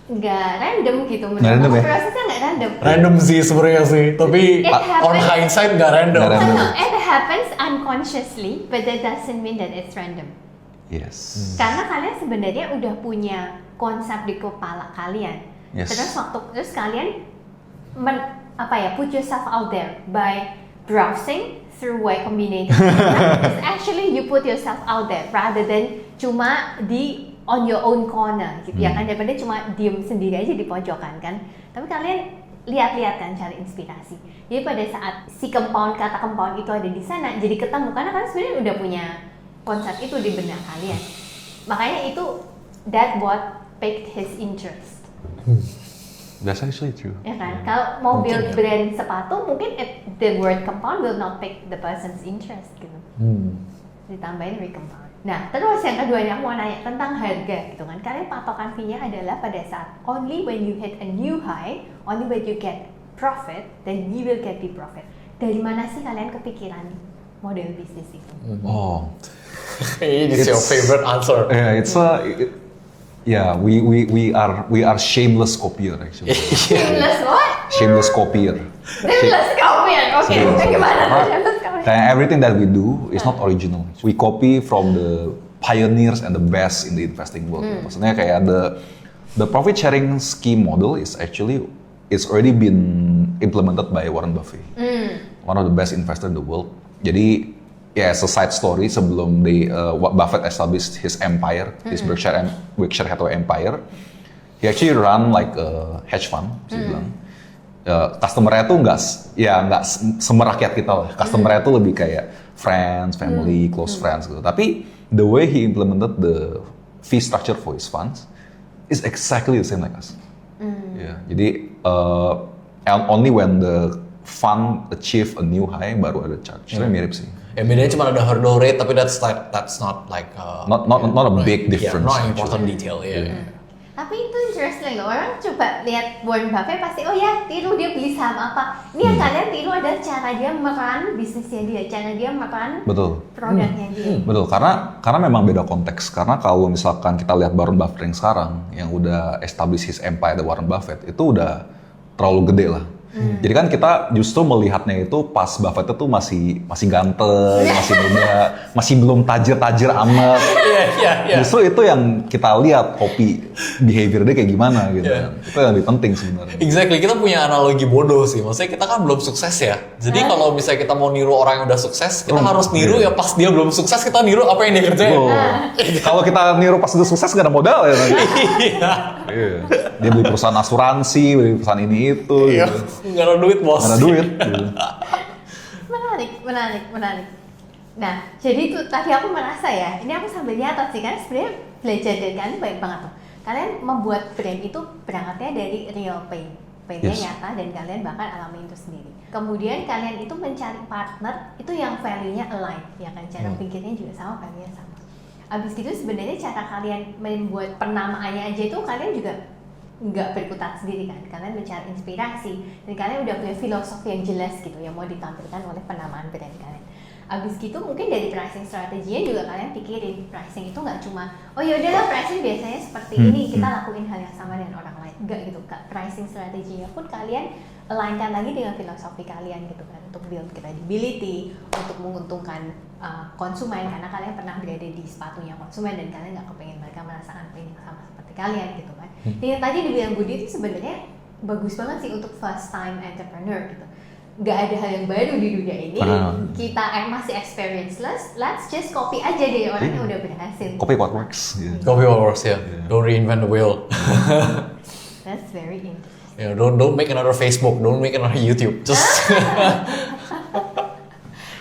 nggak random gitu. Nggak random ya? Prosesnya nggak random. Random sih sebenarnya sih, tapi on hindsight nggak random. Nggak random. It happens unconsciously, but that doesn't mean that it's random. Yes. Karena kalian sebenarnya udah punya konsep di kepala kalian. Yes. Terus kalian put yourself out there by browsing through Y Combinator. It's actually you put yourself out there rather than cuma on your own corner gitu ya kan, daripada cuma diem sendiri aja di pojokan kan. Tapi kalian lihat-lihat kan, cari inspirasi. Jadi pada saat kata compound itu ada di sana, jadi ketemu karena kalian sebenarnya udah punya konsep itu di benak kalian. Makanya itu that what piqued his interest. That's actually true. Ya kan? Kalau mau build brand sepatu, mungkin the word compound will not pick the person's interest gitu. Ditambahin recompound. Nah, terus yang keduanya aku mau nanya tentang harga gitu kan. Kalian patokan fee-nya adalah pada saat only when you hit a new high, only when you get profit, then you will get the profit. Dari mana sih kalian kepikiran model bisnis itu? Oh. It's your favorite answer. Yeah, we are shameless copier actually. Shameless what? Shameless copier. Shameless copier. Oke, gimana shameless copier? Kayak everything that we do is not original. We copy from the pioneers and the best in the investing world. Maksudnya kayak the profit sharing scheme model is already been implemented by Warren Buffett. One of the best investor in the world. Jadi as a side story, sebelum Buffett established his empire, his Berkshire Hathaway empire, he actually run like a hedge fund, bisa bilang. Customer-nya tuh nggak semerakyat kita lah. Customer-nya tuh lebih kayak friends, family, close friends gitu. Tapi the way he implemented the fee structure for his funds is exactly the same like us. Yeah, jadi only when the fund achieve a new high baru ada charge. Sebenarnya mirip sih. Ya bedanya cuma ada hurdle rate, tapi that's not like not a big difference. Yeah, not an important detail. Yeah. Tapi itu interesting loh. Orang coba lihat Warren Buffett pasti tiru dia beli saham apa. Ini yang kalian tiru adalah cara dia meran bisnisnya dia, cara dia meran produknya dia. Betul, karena memang beda konteks. Karena kalau misalkan kita lihat Warren Buffett yang sekarang, yang udah establish his empire, the Warren Buffett itu udah terlalu gede lah. Jadi kan kita justru melihatnya itu pas Buffett itu masih ganteng, masih muda, masih belum tajir amat. Justru itu yang kita lihat kopi behavior dia kayak gimana gitu. Itu yang lebih penting sebenarnya. Exactly, kita punya analogi bodoh sih. Maksudnya kita kan belum sukses ya. Jadi kalau misalnya kita mau niru orang yang udah sukses, kita harus niru ya pas dia belum sukses kita niru apa yang dia kerjain. Kalau kita niru pas udah sukses gak ada modal ya. Dia beli perusahaan asuransi, beli perusahaan ini itu. Nggak ada duit bos. Nggak ada duit. Menarik. Nah, jadi itu tadi aku merasa ya, ini aku sambil nyatat sih, kan sebenarnya belajar dari kalian baik banget tuh. Kalian membuat brand itu berangkatnya dari real pain-nya nyata dan kalian bahkan alami itu sendiri. Kemudian kalian itu mencari partner itu yang value-nya align, ya kan, cara pikirnya juga sama, value-nya sama. Abis itu sebenarnya cara kalian membuat penamaannya aja itu kalian juga nggak berkutat sendiri kan, kalian mencari inspirasi dan kalian udah punya filosofi yang jelas gitu yang mau ditampilkan oleh penamaan brand kalian. Abis gitu mungkin dari pricing strateginya juga kalian pikirin pricing itu nggak cuma oh yaudahlah pricing biasanya seperti ini kita lakuin hal yang sama dengan orang lain, enggak gitu kak. Pricing strateginya pun kalian alignkan lagi dengan filosofi kalian gitu kan, untuk build credibility, untuk menguntungkan konsumen karena kalian pernah berada di sepatunya konsumen dan kalian nggak kepengen mereka merasakan pain yang sama seperti kalian gitu kan. Yang tadi dibilang Budi itu sebenarnya bagus banget sih untuk first time entrepreneur gitu. Nggak ada hal yang baru di dunia ini, kita masih experienceless, let's just copy aja deh orang yang udah berhasil. Copy what works. Yeah. Copy what works, yeah. Don't reinvent the wheel. That's very interesting. You know, don't make another Facebook, don't make another YouTube. Just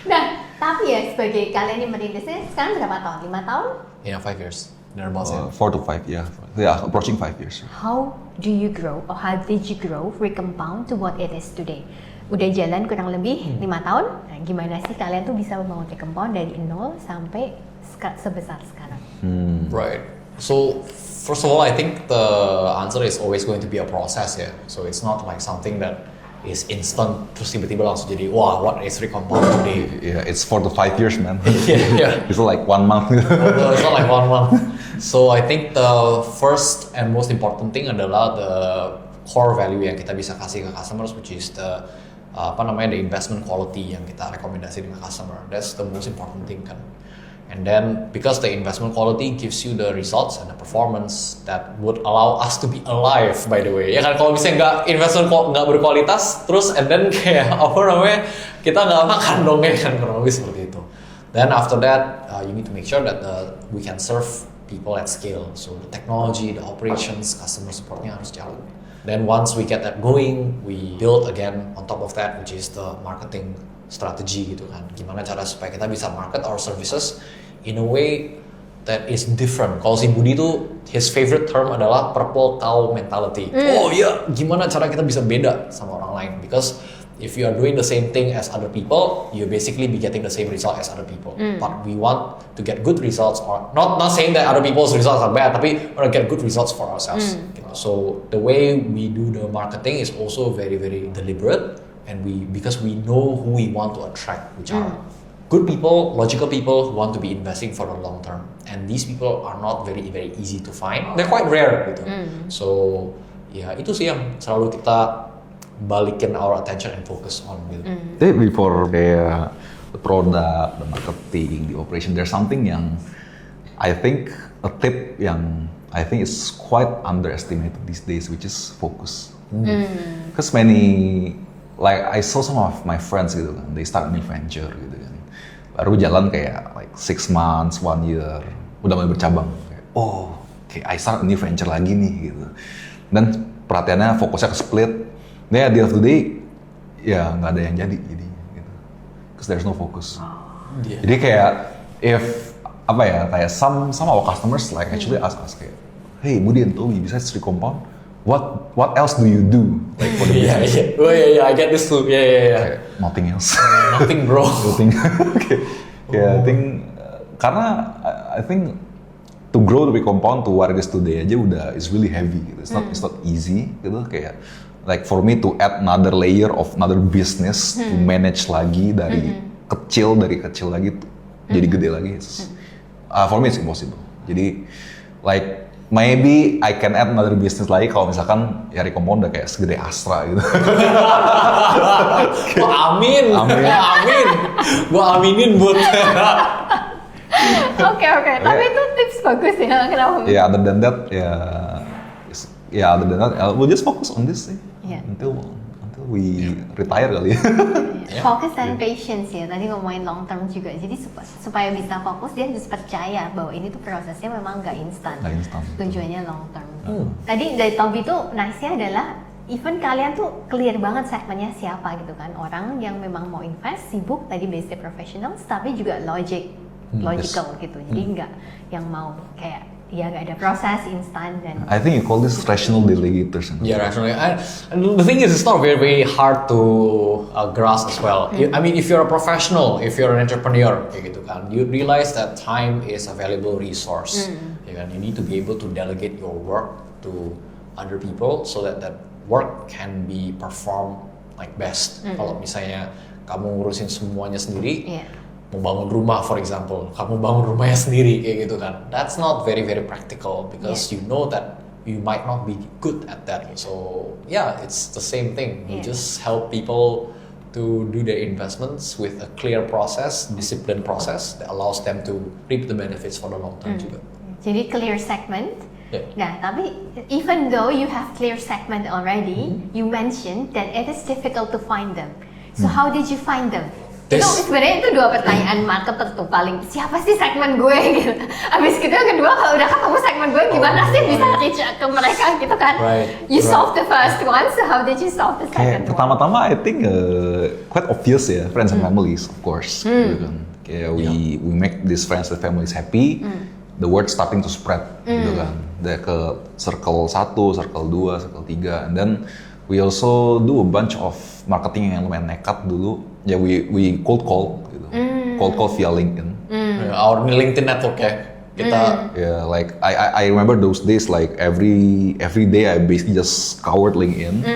Nah, tapi ya sebagai kalian yang merintisnya sekarang berapa tahun? 5 tahun? yeah, 5 years. Thereabouts, yeah. 4 to 5, yeah. Yeah, approaching 5 years. How do you grow or how did you grow Recompound to what it is today? Udah jalan kurang lebih 5 tahun, nah, gimana sih kalian tuh bisa membangun Recompound dari 0 sampai sebesar sekarang? Right. So first of all, I think the answer is always going to be a process ya. So it's not like something that is instant terus tiba-tiba langsung jadi wah what is Recompound today? Yeah, it's 4 to 5 years, man. Yeah. It's like 1 month. No, it's not like 1 month. So I think the first and most important thing adalah the core value yang kita bisa kasih ke customers, which is the the investment quality yang kita rekomendasi dengan customer. That's the most important thing kan. And then because the investment quality gives you the results and the performance that would allow us to be alive, by the way. Ya kan kalau misalnya nggak berkualitas, terus and then kayak kita nggak makan dong ya kan, kurang lebih seperti itu. Then after that, you need to make sure that we can serve people at scale. So the technology, the operations, customer supportnya harus jalan. Then once we get that going, we build again on top of that, which is the marketing strategy gitu kan. Gimana cara supaya kita bisa market our services in a way that is different. Kalau si Budi tuh, his favorite term adalah purple cow mentality. Oh iya, gimana cara kita bisa beda sama orang lain? Because if you are doing the same thing as other people, you basically be getting the same result as other people. But we want to get good results, or not saying that other people's results are bad, tapi we want to get good results for ourselves. So the way we do the marketing is also very, very deliberate, and because we know who we want to attract, which are good people, logical people who want to be investing for the long term. And these people are not very, very easy to find. They're quite rare gitu. So ya itu sih yang selalu kita balikin our attention and focus on gitu. Before the product, the marketing, the operation, there's something yang I think a tip yang I think is quite underestimated these days, which is focus. Because like I saw some of my friends gitu kan, they start a new venture gitu kan, baru jalan kayak like 6 months, 1 year, udah mulai bercabang. Kayak, I start a new venture lagi nih gitu. Dan perhatiannya fokusnya ke split. Nah, at the end of the day, ya nggak ada yang jadi gitu. Because there's no focus. Jadi kayak kayak some of our customers like actually ask us kayak, hey Budi and Toby, besides Recompound, what else do you do like for the business? Yeah. Oh yeah, I get this too. Yeah. Kayak, nothing else. Nothing, bro. Nothing. Okay. I think karena I think to grow the Recompound to what it is today aja is really heavy. Gitu. It's not easy gitu kayak. Like for me to add another layer of another business to manage lagi dari kecil lagi jadi gede lagi. For me it's impossible. Jadi like maybe I can add another business lagi kalau misalkan ya Recompound udah kayak segede Astra gitu. Amin. Gua aminin buat. Oke. Tapi itu tips bagus ya. Kenapa? Yeah, other than that, we'll just focus on this sih. Yeah. Until we retire kali ya. Focus and patience ya. Tadi ngomongin long term juga. Jadi supaya bisa fokus dia harus percaya bahwa ini tuh prosesnya memang nggak instan. Tujuannya long term. Tadi dari Toby tuh nice-nya adalah even kalian tuh clear banget segmennya siapa gitu kan. Orang yang memang mau invest, sibuk, tadi basically professionals, tapi juga logical gitu. Jadi nggak yang mau kayak ya nggak ada proses instan dan. I think you call this rational delegators. Yeah, rational. And the thing is, it's not very, very hard to grasp as well. I mean, if you're a professional, if you're an entrepreneur, kayak gitu kan, you realize that time is a valuable resource. Ya kan, you need to be able to delegate your work to other people so that work can be performed like best. Kalau misalnya kamu ngurusin semuanya sendiri, mau bangun rumah for example, kamu bangun rumahnya sendiri kayak gitu kan. That's not very very practical because you know that you might not be good at that. So yeah, it's the same thing. We just help people to do their investments with a clear process, disciplined process that allows them to reap the benefits for the long term juga. Jadi clear segment. Yeah. Nah, tapi even though you have clear segment already, you mentioned that it is difficult to find them. So how did you find them? Itu sebenarnya itu dua pertanyaan marketer tuh paling, siapa sih segmen gue gitu. Abis itu yang kedua, kalau udah ketemu segmen gue gimana sih bisa reach ke mereka gitu kan. You solved the first one, so how did you solve the second one? Pertama-tama I think quite obvious ya, friends and families of course. Gitu kan. Kayak we make these friends and families happy, the word starting to spread gitu kan. Dari ke circle 1, circle 2, circle 3, and then we also do a bunch of marketing yang lumayan nekat dulu. Ya, we cold call gitu. Cold call via LinkedIn. Our LinkedIn network ya. Kita like I remember those days like every day I basically just scoured LinkedIn,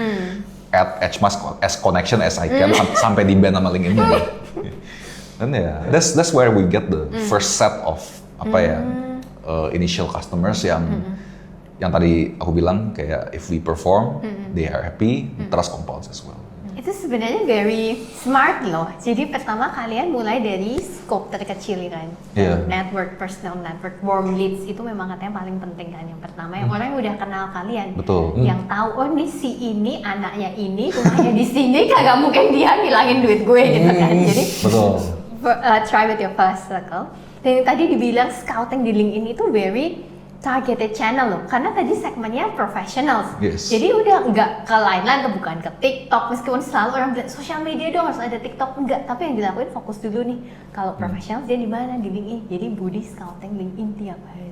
add as much as connection as I can sampai di ban sama LinkedIn. Dan that's where we get the first set of initial customers yang tadi aku bilang kayak if we perform, they are happy, trust compounds as well. Itu sebenarnya very smart loh. Jadi pertama kalian mulai dari scope terkecil kan. Network, personal network, warm leads itu memang katanya paling penting kan. Yang pertama yang orang udah kenal kalian. Betul. Yang tahu oh nih si ini anaknya ini rumahnya di sini kagak mungkin dia ngilangin duit gue gitu kan. Jadi betul. Try with your first circle. Dan yang tadi dibilang scouting di LinkedIn itu very targeted channel loh, karena tadi segmennya professionals. Jadi udah nggak ke lain-lain, bukan ke TikTok, meskipun selalu orang bilang sosial media dong harus ada TikTok, enggak. Tapi yang dilakuin fokus dulu nih. Kalau professionals dia di mana? Di LinkedIn. Jadi Budi scouting LinkedIn tiap hari.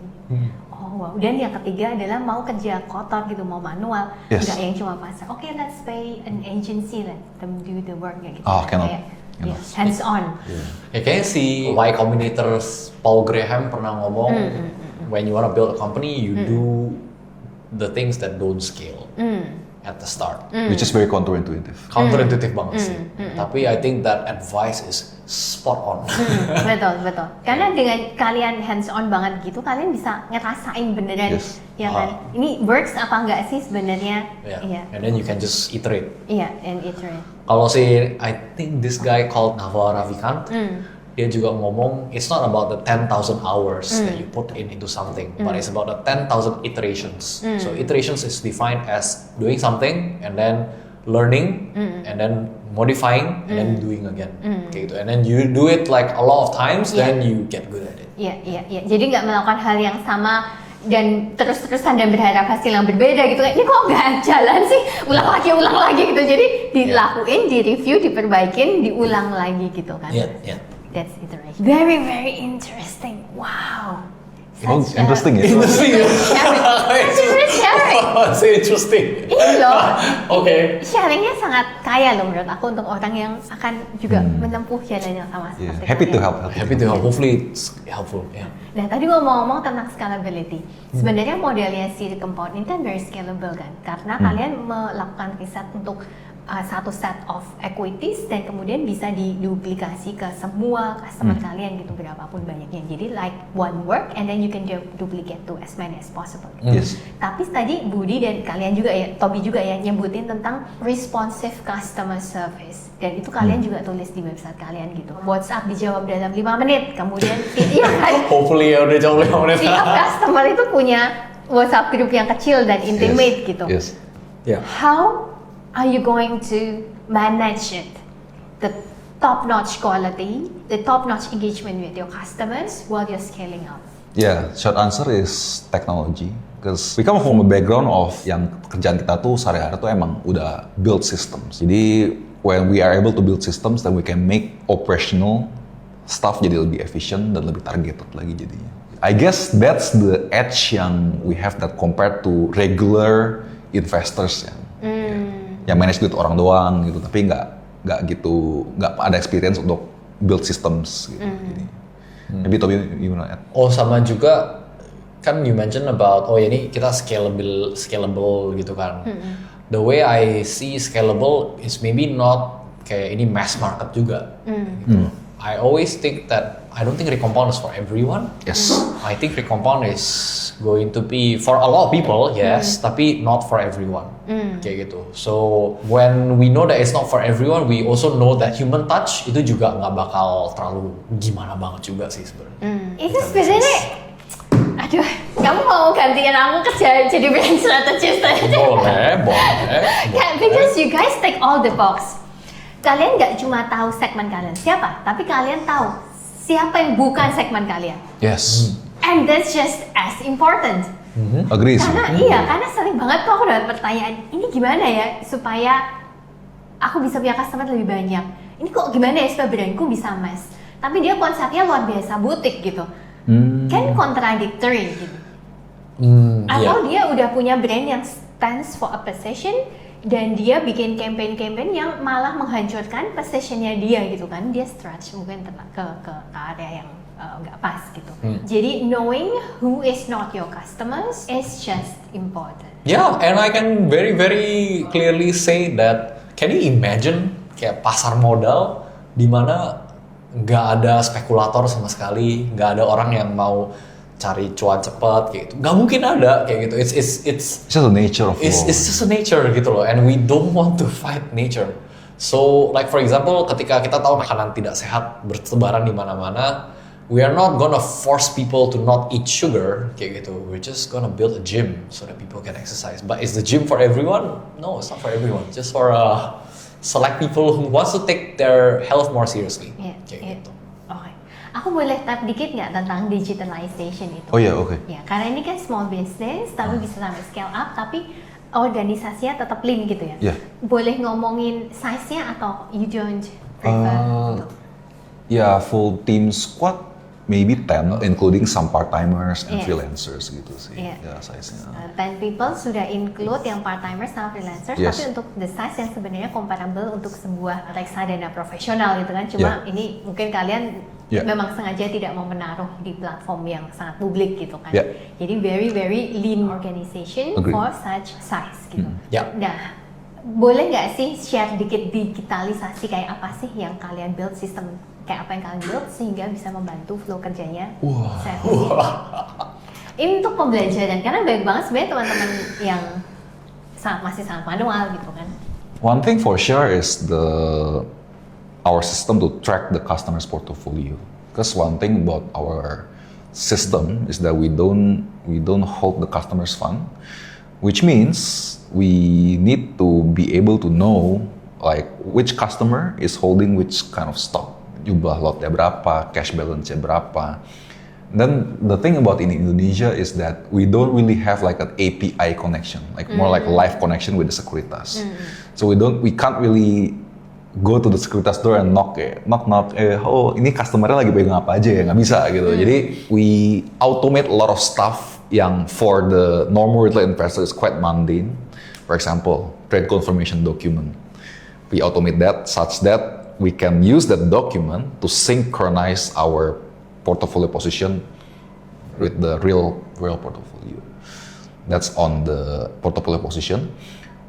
Oh wow. Dan yang ketiga adalah mau kerja kotor gitu, mau manual, nggak yang cuma pasar. Oke, let's pay an agency, let them do the work gitu. Kayak, hands on. Kayaknya si Y Combinator Paul Graham pernah ngomong. When you want to build a company, you do the things that don't scale at the start. Which is very counterintuitive. Counterintuitive banget sih. Tapi I think that advice is spot on. Betul. Karena dengan kalian hands on banget gitu, kalian bisa ngerasain beneran, ya kan? Ini works apa enggak sih sebenarnya? And then you can just iterate. And iterate. Kalau si, I think this guy called Naval Ravikant. Dia juga ngomong, it's not about the 10,000 hours that you put into something, but it's about the 10,000 iterations. So iterations is defined as doing something and then learning and then modifying and then doing again. Kayak gitu. And then you do it like a lot of times, then you get good at it. Iya. Jadi nggak melakukan hal yang sama dan terus-terusan dan berharap hasil yang berbeda gitu. Ini kok nggak jalan sih? Ulang lagi gitu. Jadi dilakuin, direview, diperbaikin, diulang lagi gitu kan. That's iteration. Very, very interesting. Wow. Interesting ya? Interesting. Ini loh. Oke. Sharingnya sangat kaya loh menurut aku untuk orang yang akan juga menempuh jalan yang sama seperti Happy to help. Hopefully it's helpful. Nah tadi ngomong-ngomong tentang scalability. Sebenarnya modelnya si Compound ini kan very scalable kan. Karena kalian melakukan riset untuk satu set of equities dan kemudian bisa diduplikasi ke semua customer kalian gitu berapapun banyaknya. Jadi like one work and then you can duplicate to as many as possible. Tapi tadi Budi dan kalian juga ya, Toby juga ya nyebutin tentang responsive customer service dan itu kalian juga tulis di website kalian gitu. WhatsApp dijawab dalam 5 menit, kemudian iya kan? Hopefully ya udah jawab 5 menit. Tiap customer itu punya WhatsApp group yang kecil dan intimate gitu. How are you going to manage it? The top-notch quality, the top-notch engagement with your customers while you're scaling up? Short answer is technology. Because we come from a background of yang kerjaan kita tuh sehari-hari tuh emang udah build systems. Jadi when we are able to build systems, then we can make operational stuff jadi lebih efficient dan lebih targeted lagi jadinya. I guess that's the edge yang we have that compared to regular investors yang manage duit orang doang gitu, tapi nggak ada experience untuk build systems gitu. Maybe Toby you wanna add? Sama juga kan you mention about ini kita scalable gitu kan. The way I see scalable is maybe not kayak ini mass market juga. Gitu. I always think that I don't think Recompound is for everyone. Yes. I think Recompound is going to be for a lot of people, yes, tapi not for everyone. Kayak gitu. So when we know that it's not for everyone, we also know that human touch itu juga nggak bakal terlalu gimana banget juga sih sebenarnya. Itu sebenarnya, aduh, kamu mau gantiin aku kerja jadi brand strategist aja? Boleh. Because you guys take all the box. Kalian nggak cuma tahu segmen kalian siapa, tapi kalian tahu siapa yang bukan segmen kalian. Yes. And that's just as important. Agree sih. Karena sering banget tuh aku dapat pertanyaan, ini gimana ya supaya aku bisa punya customer lebih banyak. Ini kok gimana ya supaya brandku bisa emas. Tapi dia konsepnya luar biasa butik gitu. Kan contradictory gitu. Atau dia udah punya brand yang stands for a position dan dia bikin campaign-campaign yang malah menghancurkan positionnya dia gitu kan. Dia stretch mungkin ke area yang nggak pas gitu. Jadi knowing who is not your customers is just important. Yeah, and I can very very clearly say that, can you imagine kayak pasar modal di mana nggak ada spekulator sama sekali, nggak ada orang yang mau cari cuan cepat kayak gitu, nggak mungkin ada kayak gitu. It's It's just the nature of it's just a nature gitu loh, and we don't want to fight nature. So like for example, ketika kita tahu makanan tidak sehat bertebaran di mana-mana, we are not gonna force people to not eat sugar kayak gitu. We're just gonna build a gym so that people can exercise. But is the gym for everyone? No, it's not for everyone. Just for select people who wants to take their health more seriously. Kayak gitu. Oke. Aku boleh tap dikit nggak tentang digitalization itu? Oh iya, oke. Ya, karena ini kan small business, tapi bisa sampai scale up, tapi organisasinya tetap lean gitu ya? Iya. Boleh ngomongin size-nya atau you don't prefer? Ya, full team squad maybe 10, including some part-timers and freelancers gitu sih. Yeah. Ya, size-nya. 10 people sudah include yang part-timers sama freelancers, Yes. tapi untuk the size yang sebenarnya comparable untuk sebuah reksadana profesional gitu kan. Cuma ini mungkin kalian memang sengaja tidak mau menaruh di platform yang sangat publik gitu kan. Yeah. Jadi very very lean organization Agree. for such size gitu. Yeah. Nah, boleh nggak sih share dikit digitalisasi kayak apa sih yang kalian build, sistem kayak apa yang kalian build sehingga bisa membantu flow kerjanya? Ini untuk pembelajaran, karena banyak banget sebenarnya teman-teman yang masih sangat manual gitu kan. One thing for sure is our system to track the customer's portfolio. Because one thing about our system is that we don't hold the customer's fund, which means we need to be able to know like which customer is holding which kind of stock. Jumlah lotnya berapa, cash balance-nya berapa. Then the thing about in Indonesia is that we don't really have like an API connection, like more like a live connection with the Sekuritas. So we can't really go to the Sekuritas door and knock, oh ini customer-nya lagi pegang apa aja ya, nggak bisa gitu. Jadi we automate a lot of stuff yang for the normal retail investor is quite mundane. For example, trade confirmation document. We automate that such that we can use that document to synchronize our portfolio position with the real portfolio. That's on the portfolio position.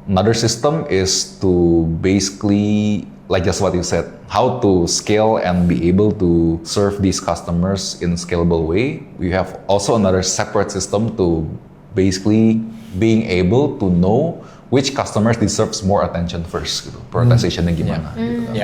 Another system is to basically, like just what you said, how to scale and be able to serve these customers in a scalable way. We have also another separate system to basically being able to know which customers deserves more attention first gitu. Prioritizationnya gimana gitu kan.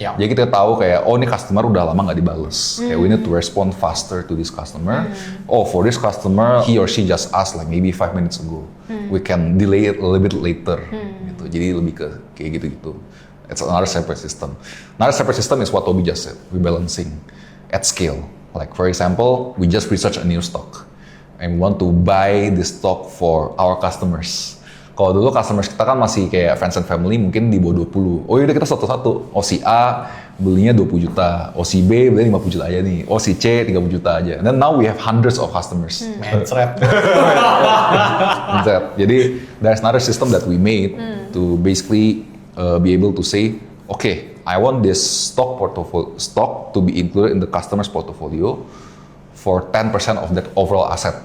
Yeah. Jadi kita tahu kayak, oh ini customer udah lama nggak dibales. Kayak we need to respond faster to this customer. Oh for this customer, he or she just asked like maybe 5 minutes ago. We can delay it a little bit later. Gitu. Jadi lebih ke kayak gitu-gitu. It's another separate system. Another separate system is what Toby just said. We balancing at scale. Like for example, we just research a new stock. And we want to buy this stock for our customers. Kalau dulu customers kita kan masih kayak friends and family, mungkin di bawah 20. Oh yaudah kita satu-satu. Oh si A belinya 20 juta. Oh si B belinya 50 juta aja nih. Oh si C 30 juta aja. And then now we have hundreds of customers. Mencret. Jadi there's another system that we made to basically be able to say, okay, I want this stock to be included in the customer's portfolio for 10% of that overall asset.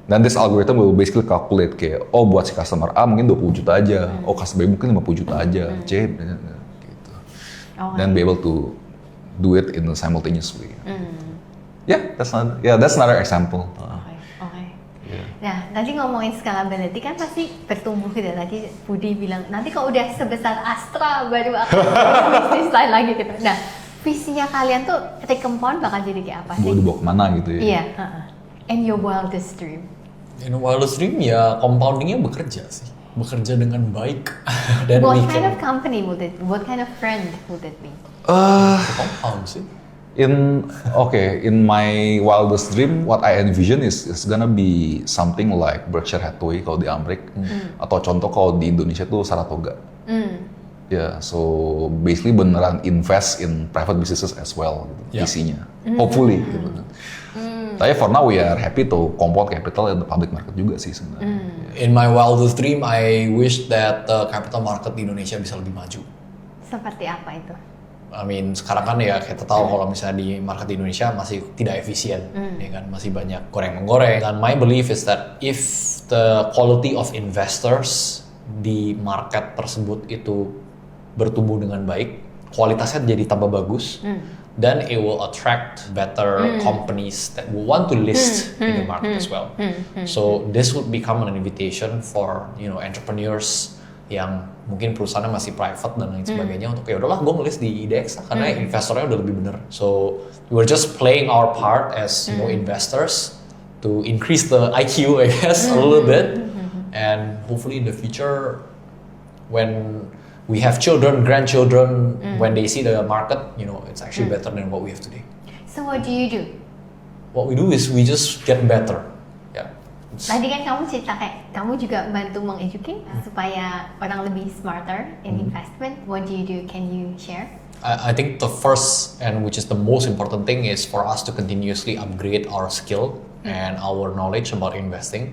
Dan this algorithm will basically calculate kayak, oh buat si customer A mungkin 20 juta aja, oh customer B mungkin 50 juta aja, C gitu. Dan be able to do it in a simultaneous way. Yeah, that's another example. Oke. Yeah. Nah, tadi ngomongin scalability kan pasti bertumbuh gitu. Tadi Budi bilang, nanti kalau udah sebesar Astra baru akan bisnis lain lagi gitu. Nah, visinya kalian tuh Recompound bakal jadi kayak apa sih? Mau dibawa kemana gitu ya? Iya. And your wildest dream? In wildest dream ya compoundingnya bekerja sih. Bekerja dengan baik. Dan What we kind of can company would it? What kind of friend would it be? compound sih. In my wildest dream, what I envision is gonna be something like Berkshire Hathaway kalau di Amerika, atau contoh kalau di Indonesia tuh Saratoga. Yeah, so basically beneran invest in private businesses as well, gitu, Yeah. visinya. Hopefully, gitu. Tapi for now we are happy to compound capital in the public market juga sih sebenarnya. In my wildest dream, I wish that the capital market di Indonesia bisa lebih maju. Seperti apa itu? I mean, sekarang kan ya kita tahu kalau misalnya di market di Indonesia masih tidak efisien, ya kan, masih banyak goreng-menggoreng. Dan my belief is that if the quality of investors di market tersebut itu bertumbuh dengan baik, kualitasnya jadi tambah bagus, then it will attract better companies that will want to list in the market as well. So this would become an invitation for entrepreneurs yang mungkin perusahaannya masih private dan lain sebagainya untuk ya udahlah gue ngelis di IDX lah, karena investornya udah lebih bener. So we're just playing our part as investors to increase the IQ, I guess, a little bit, and hopefully in the future when we have children, grandchildren, when they see the market, it's actually better than what we have today. So what do you do? What we do is we just get better. Yeah. Tadi kan kamu cerita kayak kamu juga bantu mengeducate supaya orang lebih smarter in investment. What do you do? Can you share? I think the first and which is the most important thing is for us to continuously upgrade our skill and our knowledge about investing,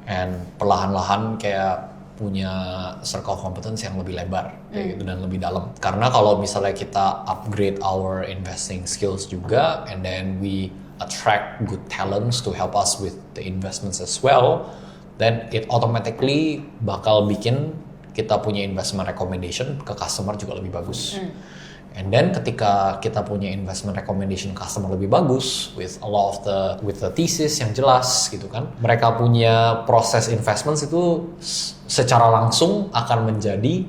and perlahan-lahan kayak punya circle of competence yang lebih lebar kayak gitu dan lebih dalam. Karena kalau misalnya kita upgrade our investing skills juga, and then we attract good talents to help us with the investments as well, then it automatically bakal bikin kita punya investment recommendation ke customer juga lebih bagus. And then ketika kita punya investment recommendation customer lebih bagus with a lot of with the thesis yang jelas gitu kan, mereka punya proses investments itu secara langsung akan menjadi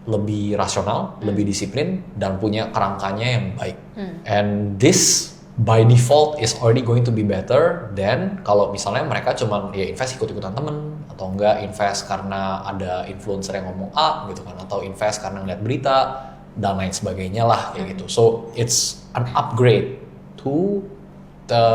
lebih rasional, lebih disiplin, dan punya kerangkanya yang baik. And this by default is already going to be better than kalau misalnya mereka cuman ya invest ikut-ikutan temen, atau enggak invest karena ada influencer yang ngomong A gitu kan, atau invest karena ngeliat berita dan lain sebagainya lah kayak gitu. So it's an upgrade to the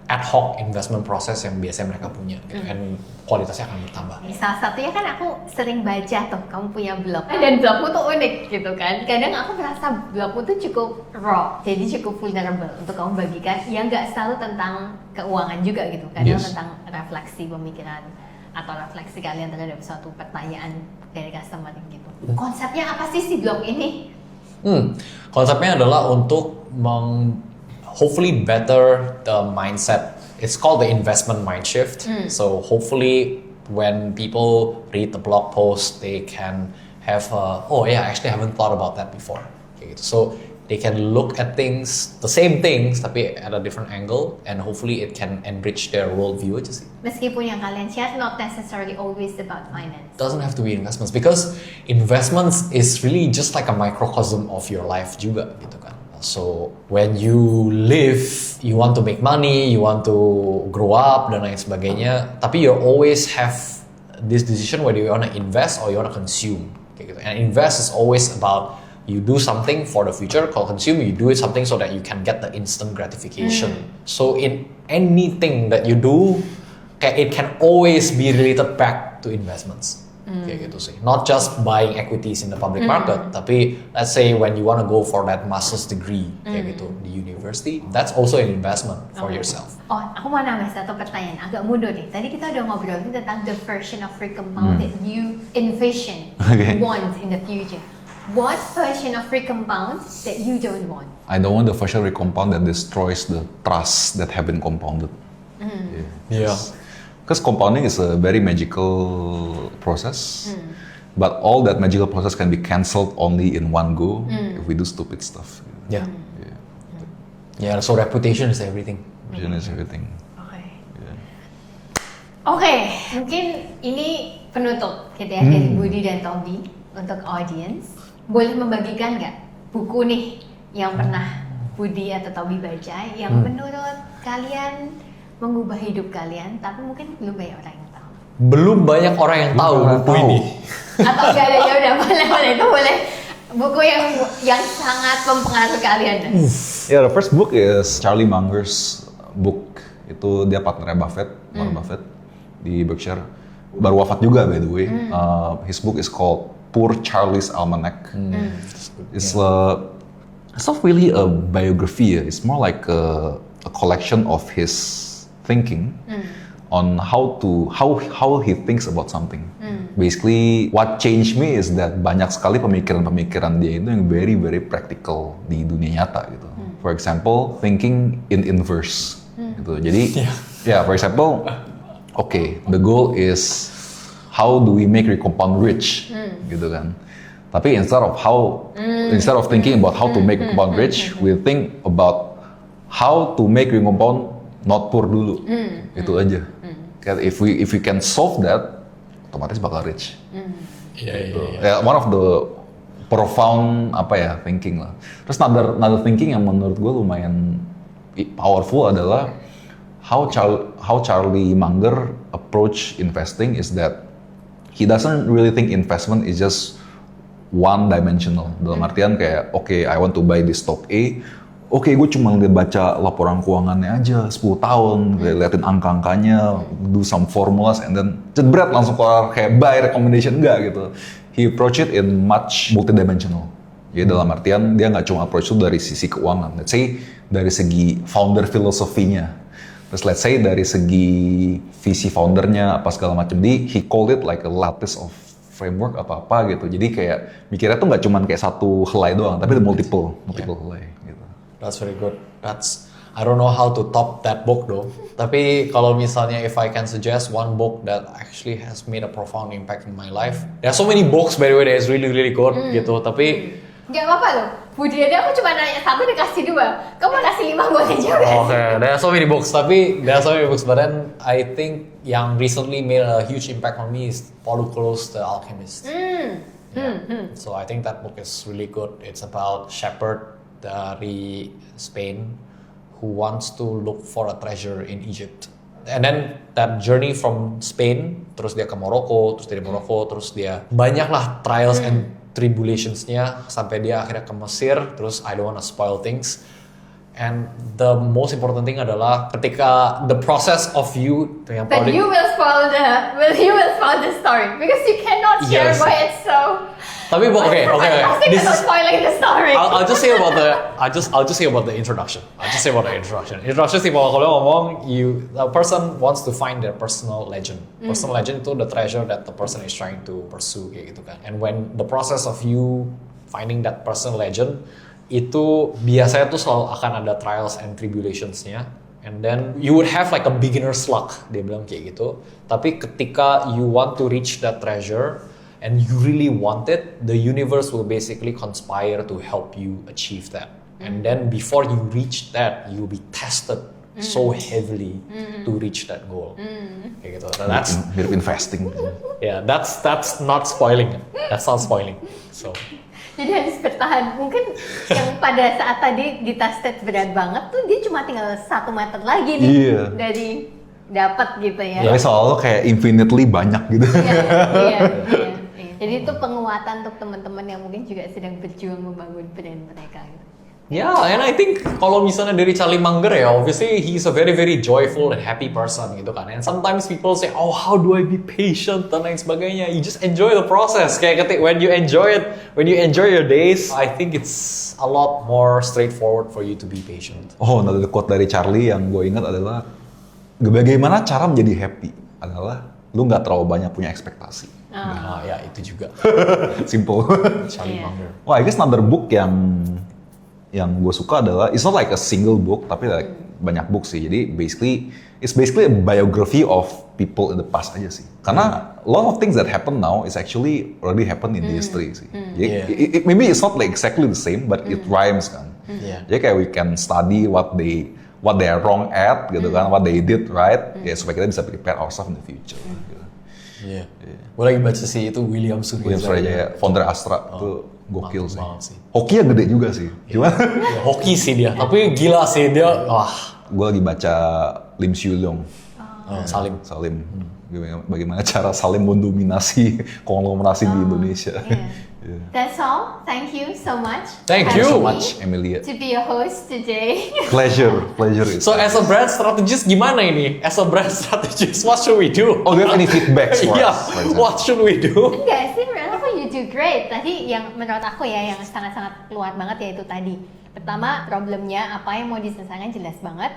ad hoc investment process yang biasanya mereka punya gitu, and kualitasnya akan bertambah. Salah satunya kan aku sering baca tuh, kamu punya blog. Dan blogmu tuh unik gitu kan. Kadang aku merasa blogmu tuh cukup raw, jadi cukup vulnerable untuk kamu bagikan, yang nggak selalu tentang keuangan juga gitu. Kadang tentang refleksi pemikiran atau refleksi kalian terhadap suatu pertanyaan dari customer gitu. Konsepnya apa sih si blog ini? Konsepnya adalah untuk hopefully better the mindset. It's called the investment mind shift. So hopefully when people read the blog post, they can have actually I haven't thought about that before. Okay, so they can look at things, the same things, tapi at a different angle, and hopefully it can enrich their worldview aja sih. Meskipun yang kalian share not necessarily always about finance. Doesn't have to be investments, because investments is really just like a microcosm of your life juga gitu kan. So when you live, you want to make money, you want to grow up dan lain sebagainya, tapi you always have this decision whether you want to invest or you want to consume kayak gitu. And invest is always about you do something for the future. Kalau consume, you do it something so that you can get the instant gratification. So in anything that you do, it can always be related back to investments. Kayak gitu sih. Not just buying equities in the public market, tapi let's say when you want to go for that master's degree kayak gitu di university, that's also an investment for yourself. Oh, aku mau nambah satu pertanyaan agak mundur nih. Tadi kita udah ngobrolin tentang the version of Recompound that you envision, want in the future. What version of Recompound that you don't want? I don't want the version of Recompound that destroys the trust that have been compounded. Yeah. Because compounding is a very magical process, but all that magical process can be cancelled only in one go if we do stupid stuff. Yeah. Yeah, so reputation is everything. Vision is everything. Oke. Yeah. Oke, mungkin ini penutup gitu ya dari Budi dan Toby untuk audience. Boleh membagikan nggak buku nih yang pernah Budi atau Toby baca yang menurut kalian mengubah hidup kalian, tapi mungkin belum banyak orang yang tahu. Belum banyak orang yang tahu Belum buku tahu. ini. Atau nggak ada, ya udah boleh itu boleh buku yang sangat mempengaruhi kalian. Yeah, the first book is Charlie Munger's book. Itu dia partnernya Warren Buffett di Berkshire. Baru wafat juga by the way. His book is called Poor Charlie's Almanac. It's not really a biography. It's more like a collection of his thinking on how he thinks about something. Basically, what changed me is that banyak sekali pemikiran-pemikiran dia itu yang very very practical di dunia nyata gitu. For example, thinking in inverse gitu. Jadi, for example, okay, the goal is how do we make Recompound rich gitu kan. Tapi instead of thinking about how to make Recompound rich, we think about how to make Recompound not poor dulu. Itu aja. If we can solve that, otomatis bakal rich. Yeah, one of the profound thinking lah. Terus another thinking yang menurut gue lumayan powerful adalah how Charlie Munger approach investing is that he doesn't really think investment is just one dimensional. Dalam artian kayak, okay, I want to buy this stock A. Oke, gue cuma baca laporan keuangannya aja 10 tahun, liatin angka-angkanya, do some formulas, and then jebret langsung keluar kayak buy recommendation, enggak gitu. He approach it in much multidimensional. Jadi dalam artian dia nggak cuma approach itu dari sisi keuangan. Let's say dari segi founder filosofinya. Terus let's say dari segi visi foundernya apa segala macam. He called it like a lattice of framework apa-apa gitu. Jadi kayak mikirnya tuh nggak cuma kayak satu helai doang, tapi ada multiple helai gitu. That's very good. I don't know how to top that book though. Tapi kalau misalnya if I can suggest one book that actually has made a profound impact in my life. There are so many books by the way that is really really good gitu. Tapi Gak apa-apa loh. Budi aja aku cuma nanya satu dikasih 2. Kamu kasih 5 boleh juga. okay, there are so many books. But then I think yang recently made a huge impact on me is Paulo Coelho's The Alchemist. So I think that book is really good. It's about shepherd dari Spain who wants to look for a treasure in Egypt. And then that journey from Spain, terus dia ke Morocco, terus dari Morocco, terus dia banyaklah trials and tribulations-nya sampai dia akhirnya ke Mesir. Terus I don't wanna spoil things. And the most important thing adalah ketika the process of you yang But you will spoil the story because you cannot share Yes. by it. So Tapi okay. pasti This not is spoiling the story. I'll just say about the introduction. Introduction sih bahwa kalau ngomong a person wants to find their personal legend. Personal legend itu the treasure that the person is trying to pursue kayak gitu kan. And when the process of you finding that personal legend itu biasanya tuh selalu akan ada trials and tribulations-nya. And then you would have like a beginner's luck, dia bilang kayak gitu. Tapi ketika you want to reach that treasure and you really want it, the universe will basically conspire to help you achieve that. And then before you reach that, you'll be tested so heavily to reach that goal. Kayak gitu. Nah, that's mirip investing. that's not spoiling. That's not spoiling. So Jadi harus bertahan. Mungkin yang pada saat tadi di tested berat banget tuh dia cuma tinggal 1 meter lagi nih dari dapat gitu ya. Tapi selalu kayak infinitely banyak gitu. Iya. Jadi itu penguatan untuk teman-teman yang mungkin juga sedang berjuang membangun brand mereka gitu. yeah, and I think kalau misalnya dari Charlie Munger ya, obviously he's a very very joyful and happy person gitu kan. And sometimes people say, oh how do I be patient dan lain sebagainya. You just enjoy the process. Kayak when you enjoy it, when you enjoy your days, I think it's a lot more straightforward for you to be patient. Oh, ada quote dari Charlie yang gue ingat adalah bagaimana cara menjadi happy adalah lu nggak terlalu banyak punya ekspektasi. Nah, ya itu juga Simple. Charlie Munger. Wah, I guess another book yang gue suka adalah it's not like a single book tapi like banyak book sih. Jadi it's basically a biography of people in the past aja sih. Karena a lot of things that happen now is actually already happened in the history sih. Jadi, maybe it's not like exactly the same but it rhymes kan. Iya. Jadi kayak we can study what they are wrong at gitu kan, what they did right, ya supaya kita bisa prepare ourselves in the future. Gitu. Iya. Gue lagi baca sih itu William William Surya. Surya, founder Astra itu gokil mantap sih. banget sih. Hokinya gede juga sih. Gimana? Ya, hoki sih dia, tapi gila sih dia. Wah, Gue lagi baca Lim Siu Leong, Salim. Salim. Bagaimana cara Salim mendominasi konglomerasi di Indonesia. Yeah. That's all. Thank you so much. Thank for you So having much, me Emilia. to be your host today. Pleasure is. So as a brand strategist gimana ini? As a brand strategist, what should we do? Oh, do you have any feedbacks for Yeah, us? for example? what should we do? Enggak sih, menurut aku you do great. Tadi yang menurut aku ya yang sangat-sangat keluar banget ya itu tadi. Pertama, problemnya apa yang mau diselesaikan jelas banget,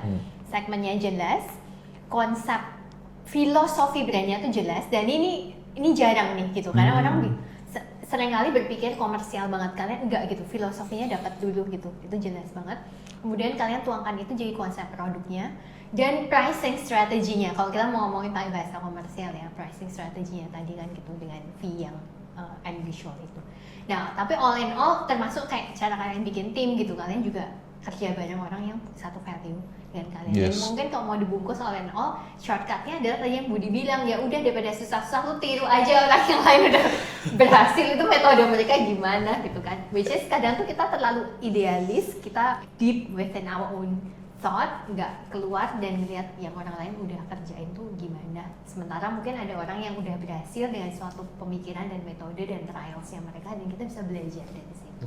segmennya jelas, konsep filosofi brandnya tuh jelas, dan ini jarang nih gitu karena orang seringkali berpikir komersial banget, kalian enggak gitu, filosofinya dapat dulu gitu, itu jelas banget. Kemudian kalian tuangkan itu jadi konsep produknya dan pricing strateginya. Kalau kita mau ngomongin pakai bahasa komersial ya, pricing strateginya tadi kan gitu dengan fee yang unusual itu. Nah, tapi all in all termasuk kayak cara kalian bikin tim gitu, kalian juga kerja bareng orang yang satu value dengan kalian. Dan Yes. mungkin kalau mau dibungkus all in all, shortcutnya adalah tadi yang Budi bilang, ya udah daripada susah-susah lu tiru aja orang yang lain udah berhasil, itu metode mereka gimana gitu kan. Which is kadang tuh kita terlalu idealis, kita deep within our own thought, nggak keluar dan ngeliat yang orang lain udah kerjain tuh gimana. Sementara mungkin ada orang yang udah berhasil dengan suatu pemikiran dan metode dan trialsnya mereka, dan kita bisa belajar dari situ.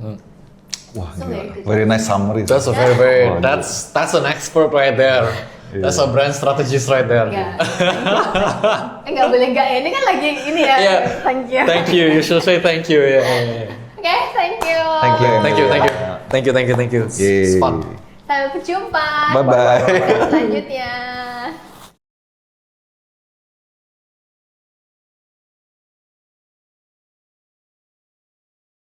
Wah, So gila. very good. Very nice summary. That's a very Oh, that's an expert right there. That's a brand strategist right there. Ya. Nggak boleh nggak ya, ini kan lagi ini ya. Yeah. Thank you. Thank you. You should say thank you. Yeah. Oke, thank you. Thank you. Thank you. It's Yay. fun. Sampai jumpa. Bye-bye. Selanjutnya.